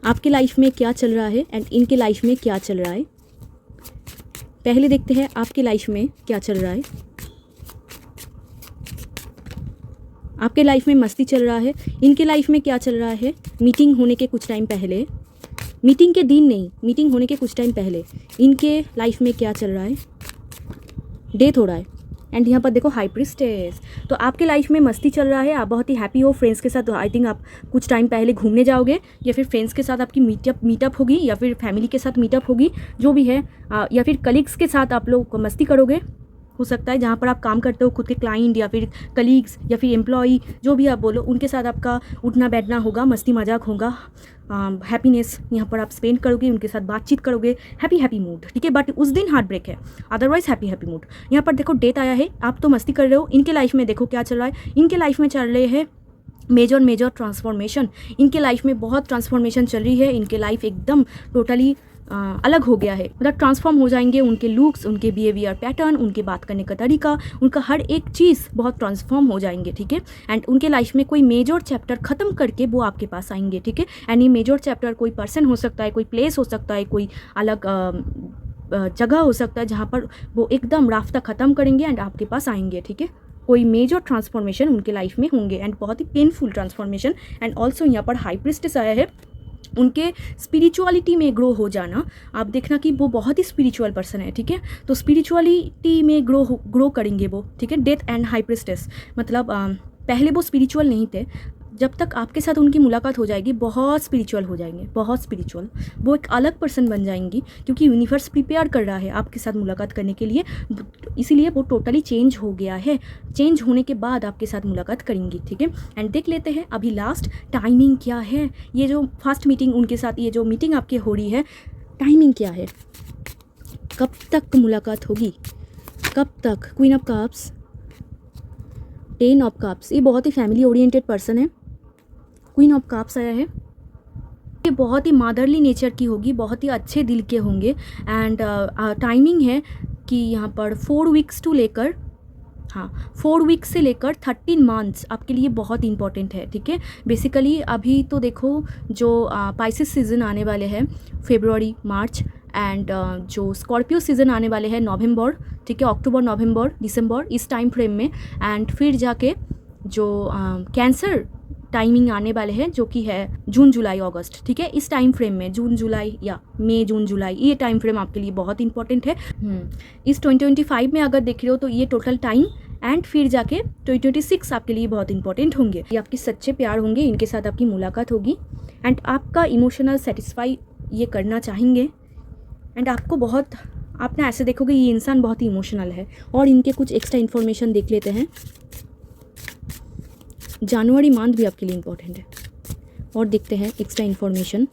आपके लाइफ में क्या चल रहा है एंड इनके लाइफ में क्या चल रहा है। पहले देखते हैं आपके लाइफ में क्या चल रहा है। आपके लाइफ में मस्ती चल रहा है, इनके लाइफ में क्या चल रहा है। मीटिंग होने के कुछ टाइम पहले, मीटिंग के दिन नहीं, मीटिंग होने के कुछ टाइम पहले इनके लाइफ में क्या चल रहा है। डेथ हो रहा है एंड यहाँ पर देखो हाई प्रीस्टेस। तो आपके लाइफ में मस्ती चल रहा है, आप बहुत ही हैप्पी हो फ्रेंड्स के साथ। आई थिंक आप कुछ टाइम पहले घूमने जाओगे, या फिर फ्रेंड्स के साथ आपकी मीटअप होगी, या फिर फैमिली के साथ मीटअप होगी, जो भी है, या फिर कलीग्स के साथ आप लोग मस्ती करोगे, हो सकता है जहाँ पर आप काम करते हो, खुद के क्लाइंट या फिर कलीग्स या फिर एम्प्लॉई, जो भी आप बोलो, उनके साथ आपका उठना बैठना होगा, मस्ती मजाक होगा, हैप्पीनेस यहाँ पर आप स्पेंड करोगे, उनके साथ बातचीत करोगे, हैप्पी हैप्पी मूड, ठीक है। बट उस दिन हार्ट ब्रेक है, अदरवाइज हैप्पी हैप्पी मूड। यहाँ पर देखो डेथ आया है, आप तो मस्ती कर रहे हो। इनके लाइफ में देखो क्या चल रहा है, इनके लाइफ में चल रहे हैं मेजर ट्रांसफॉर्मेशन। इनके लाइफ में बहुत ट्रांसफॉर्मेशन चल रही है, इनके लाइफ एकदम टोटली अलग हो गया है, मतलब ट्रांसफॉर्म हो जाएंगे। उनके लुक्स, उनके बिहेवियर पैटर्न, उनके बात करने का तरीका, उनका हर एक चीज़ बहुत ट्रांसफॉर्म हो जाएंगे, ठीक है। एंड उनके लाइफ में कोई मेजर चैप्टर ख़त्म करके वो आपके पास आएंगे, ठीक है। एंड ये मेजर चैप्टर कोई पर्सन हो सकता है, कोई प्लेस हो सकता है, कोई अलग जगह हो सकता है, जहाँ पर वो एकदम रास्ता ख़त्म करेंगे एंड आपके पास आएंगे, ठीक है। कोई मेजर ट्रांसफॉर्मेशन उनके लाइफ में होंगे एंड बहुत ही पेनफुल ट्रांसफॉर्मेशन। एंड ऑल्सो यहाँ पर हाई प्रीस्टेस आया है, उनके स्पिरिचुअलिटी में ग्रो हो जाना। आप देखना कि वो बहुत ही स्पिरिचुअल पर्सन है, ठीक है। तो स्पिरिचुअलिटी में ग्रो करेंगे वो, ठीक है। डेथ एंड हाई प्रीस्टेस, मतलब पहले वो स्पिरिचुअल नहीं थे, जब तक आपके साथ उनकी मुलाकात हो जाएगी बहुत स्पिरिचुअल हो जाएंगे, बहुत स्पिरिचुअल, वो एक अलग पर्सन बन जाएंगी, क्योंकि यूनिवर्स प्रिपेयर कर रहा है आपके साथ मुलाकात करने के लिए, इसीलिए वो टोटली चेंज हो गया है। चेंज होने के बाद आपके साथ मुलाकात करेंगी, ठीक है। एंड देख लेते हैं अभी लास्ट टाइमिंग क्या है। ये जो फर्स्ट मीटिंग उनके साथ, ये जो मीटिंग आपकी हो रही है, टाइमिंग क्या है, कब तक मुलाकात होगी, कब तक। Queen of cups, 10 of cups, ये बहुत ही फैमिली ओरिएंटेड पर्सन है। क्वीन ऑफ कप्स आया है, ये बहुत ही मदरली नेचर की होगी, बहुत ही अच्छे दिल के होंगे। एंड टाइमिंग है कि यहाँ पर 4 वीक्स टू लेकर, हाँ 4 वीक्स से लेकर 13 मंथ्स आपके लिए बहुत इंपॉर्टेंट है, ठीक है। बेसिकली अभी तो देखो जो पाइसेस सीज़न आने वाले हैं फरवरी मार्च, एंड जो स्कॉर्पियो सीज़न आने वाले हैं नवंबर, ठीक है, अक्टूबर नवंबर दिसंबर, इस टाइम फ्रेम में। एंड फिर जाके जो कैंसर टाइमिंग आने वाले हैं, जो कि है जून जुलाई अगस्त, ठीक है। इस टाइम फ्रेम में जून जुलाई या मई जून जुलाई, ये टाइम फ्रेम आपके लिए बहुत इंपॉर्टेंट है। इस 2025 में अगर देख रहे हो तो ये टोटल टाइम, एंड फिर जाके 2026 आपके लिए बहुत इंपॉर्टेंट होंगे। ये आपके सच्चे प्यार होंगे, इनके साथ आपकी मुलाकात होगी एंड आपका इमोशनल सेटिस्फाई ये करना चाहेंगे। एंड आपको बहुत, आप ना ऐसे देखोगे ये इंसान बहुत ही इमोशनल है। और इनके कुछ एक्स्ट्रा इन्फॉर्मेशन देख लेते हैं। जनवरी मंथ भी आपके लिए इम्पोर्टेंट है, और देखते हैं एक्स्ट्रा इन्फॉर्मेशन।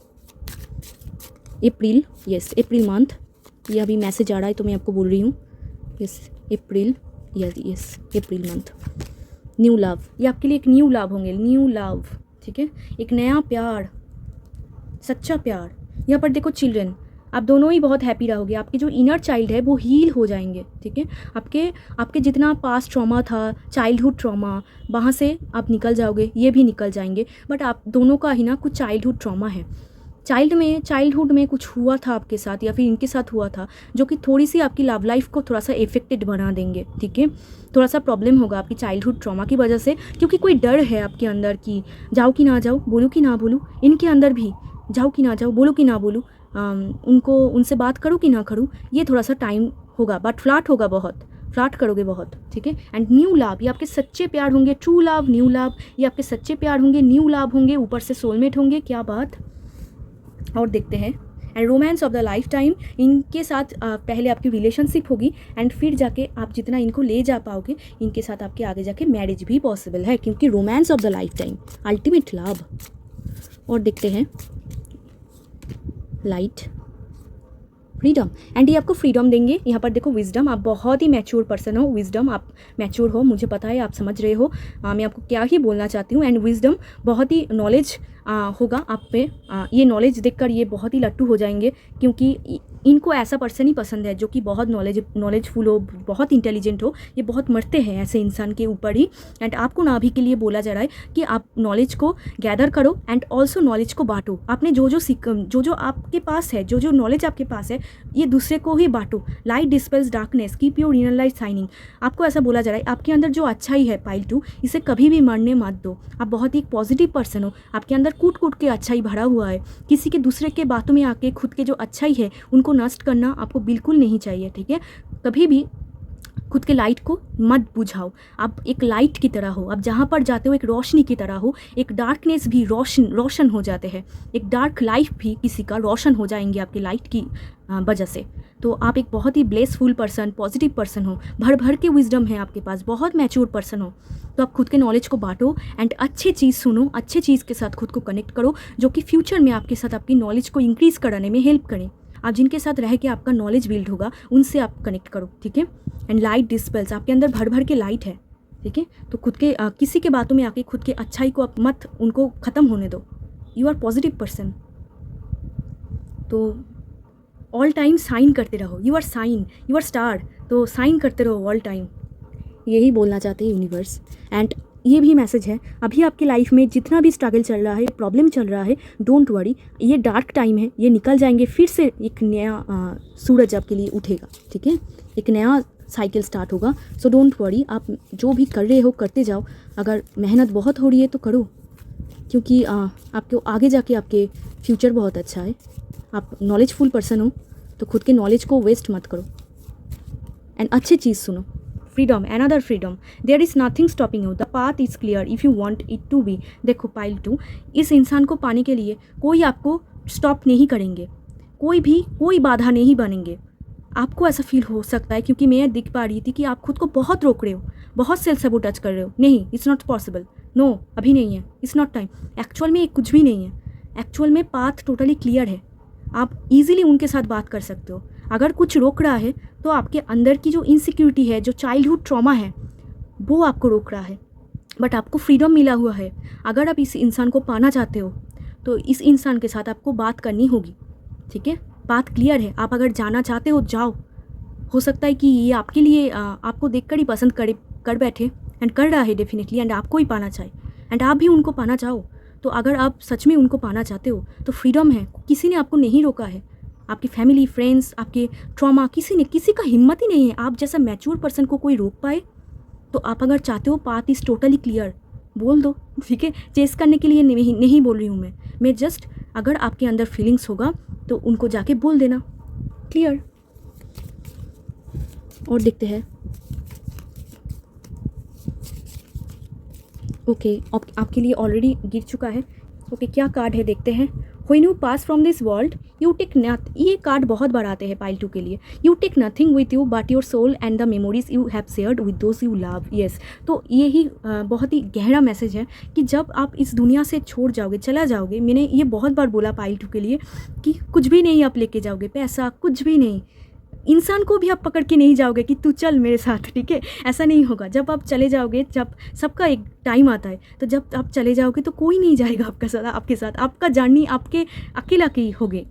अप्रैल, यस अप्रैल मंथ, ये अभी मैसेज आ रहा है तो मैं आपको बोल रही हूँ, yes April, yes April month. New love, ये आपके लिए एक न्यू लव होंगे, न्यू लव, ठीक है, एक नया प्यार, सच्चा प्यार। यहाँ पर देखो चिल्ड्रन, आप दोनों ही बहुत हैप्पी रहोगे। आपके जो इनर चाइल्ड है वो हील हो जाएंगे, ठीक है। आपके जितना पास्ट ट्रॉमा था, चाइल्डहुड ट्रॉमा, वहाँ से आप निकल जाओगे, ये भी निकल जाएंगे। बट आप दोनों का ही ना कुछ चाइल्डहुड ट्रॉमा है। चाइल्डहुड में कुछ हुआ था आपके साथ या फिर इनके साथ हुआ था, जो कि थोड़ी सी आपकी लव लाइफ को थोड़ा सा इफेक्टेड बना देंगे, ठीक है। थोड़ा सा प्रॉब्लम होगा आपकी चाइल्डहुड ट्रॉमा की वजह से, क्योंकि कोई डर है आपके अंदर कि जाऊँ कि ना जाऊँ, बोलूँ कि ना बोलूँ। इनके अंदर भी जाऊँ कि ना जाऊँ, बोलूँ कि ना बोलूँ, उनसे बात करूँ कि ना करूँ, ये थोड़ा सा टाइम होगा। बट फ्लर्ट होगा, बहुत फ्लर्ट करोगे बहुत, ठीक है। एंड न्यू लव, ये आपके सच्चे प्यार होंगे। ट्रू लव, न्यू लव, ये आपके सच्चे प्यार होंगे, न्यू लव होंगे, ऊपर से सोलमेट होंगे। क्या बात। और देखते हैं and romance of the life time, इनके साथ पहले आपकी रिलेशनशिप होगी एंड फिर जाके आप जितना इनको ले जा पाओगे, इनके साथ आपके आगे जाके मैरिज भी पॉसिबल है, क्योंकि romance of the life time, ultimate love. और देखते हैं लाइट, फ्रीडम, एंड ये आपको फ्रीडम देंगे। यहाँ पर देखो विजडम, आप बहुत ही मैच्योर पर्सन हो। विजडम, आप मैच्योर हो, मुझे पता है, आप समझ रहे हो मैं आपको क्या ही बोलना चाहती हूँ। एंड विजडम, बहुत ही नॉलेज होगा आप पे। ये नॉलेज देखकर ये बहुत ही लट्टू हो जाएंगे, क्योंकि इनको ऐसा पर्सन ही पसंद है जो कि बहुत नॉलेजफुल हो, बहुत इंटेलिजेंट हो। ये बहुत मरते हैं ऐसे इंसान के ऊपर ही। एंड आपको ना अभी के लिए बोला जा रहा है कि आप नॉलेज को गैदर करो एंड ऑल्सो नॉलेज को बांटो। आपने जो आपके पास है, जो नॉलेज आपके पास है, ये दूसरे को ही बांटो। Light dispels darkness, keep your inner light shining. आपको ऐसा बोला जा रहा है, आपके अंदर जो अच्छाई है पाइल 2, इसे कभी भी मरने मत दो। आप बहुत ही पॉजिटिव पर्सन हो, आपके अंदर कूट कूट के अच्छाई भरा हुआ है। किसी के दूसरे के बातों में आके खुद के जो अच्छाई है उनको नष्ट करना आपको बिल्कुल नहीं चाहिए, ठीक है। कभी भी खुद के लाइट को मत बुझाओ। आप एक लाइट की तरह हो, आप जहाँ पर जाते हो एक रोशनी की तरह हो। एक डार्कनेस भी रोशन हो जाते हैं, एक डार्क लाइफ भी किसी का रोशन हो जाएंगे आपकी लाइट की वजह से। तो आप एक बहुत ही ब्लेसफुल पर्सन, पॉजिटिव पर्सन हो, भर भर के विजडम है आपके पास, बहुत मैच्योर पर्सन हो। तो आप खुद के नॉलेज को बांटो एंड अच्छे चीज़ सुनो, अच्छे चीज़ के साथ खुद को कनेक्ट करो, जो कि फ्यूचर में आपके साथ आपकी नॉलेज को इंक्रीज़ कराने में हेल्प करें। आप जिनके साथ रह के आपका नॉलेज बिल्ड होगा, उनसे आप कनेक्ट करो, ठीक है। एंड लाइट डिस्पेल्स, आपके अंदर भर भर के लाइट है, ठीक है। तो खुद के किसी के बातों में आके खुद के अच्छाई को आप मत उनको ख़त्म होने दो। यू आर पॉजिटिव पर्सन, तो ऑल टाइम साइन करते रहो। यू आर स्टार, तो साइन करते रहो ऑल टाइम। यही बोलना चाहते हैं यूनिवर्स। एंड ये भी मैसेज है, अभी आपकी लाइफ में जितना भी स्ट्रगल चल रहा है, प्रॉब्लम चल रहा है, डोंट वरी, ये डार्क टाइम है, ये निकल जाएंगे। फिर से एक नया सूरज आपके लिए उठेगा, ठीक है। एक नया साइकिल स्टार्ट होगा। सो डोंट वरी, आप जो भी कर रहे हो करते जाओ। अगर मेहनत बहुत हो रही है तो करो, क्योंकि आपको आगे जाके आपके फ्यूचर बहुत अच्छा है। आप नॉलेजफुल पर्सन हो, तो खुद के नॉलेज को वेस्ट मत करो एंड अच्छी चीज़ सुनो। Freedom, another freedom, there is nothing stopping you, the path is clear if you want it to be. देखो पाइल 2, इस इंसान को पाने के लिए कोई आपको स्टॉप नहीं करेंगे, कोई बाधा नहीं बनेंगे। आपको ऐसा फील हो सकता है, क्योंकि मैं दिख पा रही थी कि आप खुद को बहुत रोक रहे हो, बहुत सेल्फ सबोटेज कर रहे हो। नहीं, इट्स नॉट पॉसिबल, नो, अभी नहीं है, इट्स नॉट टाइम। एक्चुअल में कुछ भी नहीं है, एक्चुअल में पाथ टोटली क्लियर है। आप इजीली उनके साथ बात कर सकते हो। अगर कुछ रोक रहा है तो आपके अंदर की जो इनसिक्योरिटी है, जो चाइल्डहुड ट्रॉमा है, वो आपको रोक रहा है। बट आपको फ्रीडम मिला हुआ है। अगर आप इस इंसान को पाना चाहते हो तो इस इंसान के साथ आपको बात करनी होगी, ठीक है। बात क्लियर है, आप अगर जाना चाहते हो जाओ। हो सकता है कि ये आपके लिए आपको देखकर ही पसंद कर बैठे एंड कर रहा है डेफिनेटली, एंड आपको ही पाना चाहे एंड आप भी उनको पाना चाहो। तो अगर आप सच में उनको पाना चाहते हो तो फ्रीडम है, किसी ने आपको नहीं रोका है। आपकी फैमिली, फ्रेंड्स, आपके ट्रॉमा, किसी का हिम्मत ही नहीं है आप जैसा मैच्योर पर्सन को कोई रोक पाए। तो आप अगर चाहते हो, पाथ इज़ टोटली क्लियर, बोल दो, ठीक है। चेस करने के लिए नहीं बोल रही हूँ मैं जस्ट, अगर आपके अंदर फीलिंग्स होगा तो उनको जाके बोल देना, क्लियर। और देखते हैं, ओके, आपके लिए ऑलरेडी गिर चुका है। ओके, क्या कार्ड है देखते हैं। When you pass from this world you take nothing, ये कार्ड बहुत बार आते हैं पाइल 2 के लिए। You take nothing with you but your soul and the memories you have shared with those you love. Yes, तो यही बहुत ही गहरा मैसेज है कि जब आप इस दुनिया से छोड़ जाओगे, चला जाओगे, मैंने ये बहुत बार बोला पाइल 2 के लिए कि कुछ भी नहीं आप लेके जाओगे, पैसा कुछ भी नहीं, इंसान को भी आप पकड़ के नहीं जाओगे कि तू चल मेरे साथ, ठीक है। ऐसा नहीं होगा। जब आप चले जाओगे, जब सबका एक टाइम आता है, तो जब आप चले जाओगे तो कोई नहीं जाएगा आपके साथ। आपका जर्नी आपके अकेला की होगी,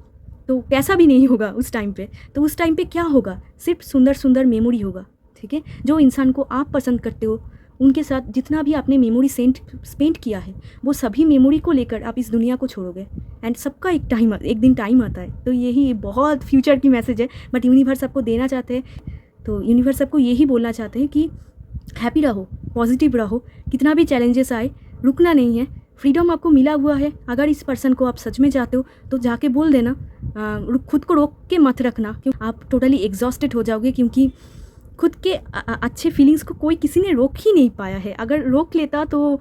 तो कैसा भी नहीं होगा उस टाइम पे। तो उस टाइम पे क्या होगा, सिर्फ सुंदर सुंदर मेमोरी होगा, ठीक है। जो इंसान को आप पसंद करते हो उनके साथ जितना भी आपने मेमोरी स्पेंड किया है, वो सभी मेमोरी को लेकर आप इस दुनिया को छोड़ोगे। एंड सबका एक दिन टाइम आता है। तो यही बहुत फ्यूचर की मैसेज है, बट यूनिवर्स आपको देना चाहते हैं। तो यूनिवर्स आपको यही बोलना चाहते हैं कि हैप्पी रहो, पॉजिटिव रहो, कितना भी चैलेंजेस आए रुकना नहीं है। फ्रीडम आपको मिला हुआ है। अगर इस पर्सन को आप सच में चाहते हो तो जाके बोल देना, खुद को रोक के मत रखना, क्यों आप टोटली एग्जॉस्टेड हो जाओगे, क्योंकि खुद के अच्छे फीलिंग्स को कोई किसी ने रोक ही नहीं पाया है। अगर रोक लेता तो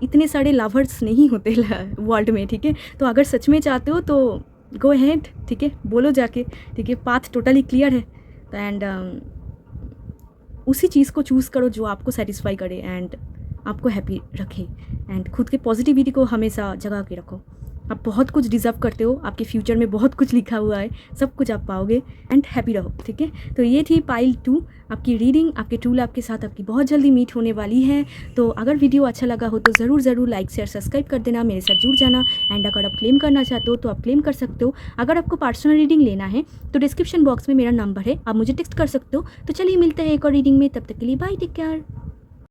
इतने सारे लवर्स नहीं होते वर्ल्ड में, ठीक है। तो अगर सच में चाहते हो तो गो अहेड, ठीक है, बोलो जाके, ठीक है। पाथ टोटली क्लियर है। एंड उसी चीज़ को चूज़ करो जो आपको सेटिस्फाई करे एंड आपको हैप्पी रखे। एंड खुद के पॉजिटिविटी को हमेशा जगा के रखो। आप बहुत कुछ डिज़र्व करते हो, आपके फ्यूचर में बहुत कुछ लिखा हुआ है, सब कुछ आप पाओगे। एंड हैप्पी रहो, ठीक है। तो ये थी पाइल 2 आपकी रीडिंग। आपके ट्रू लव के साथ आपकी बहुत जल्दी मीट होने वाली है। तो अगर वीडियो अच्छा लगा हो तो ज़रूर लाइक शेयर सब्सक्राइब कर देना, मेरे साथ जुड़ जाना। एंड अगर आप क्लेम करना चाहते हो तो आप क्लेम कर सकते हो। अगर आपको पर्सनल रीडिंग लेना है तो डिस्क्रिप्शन बॉक्स में मेरा नंबर है, आप मुझे टेक्स्ट कर सकते हो। तो चलिए मिलते हैं एक और रीडिंग में, तब तक के लिए बाय, टेक केयर।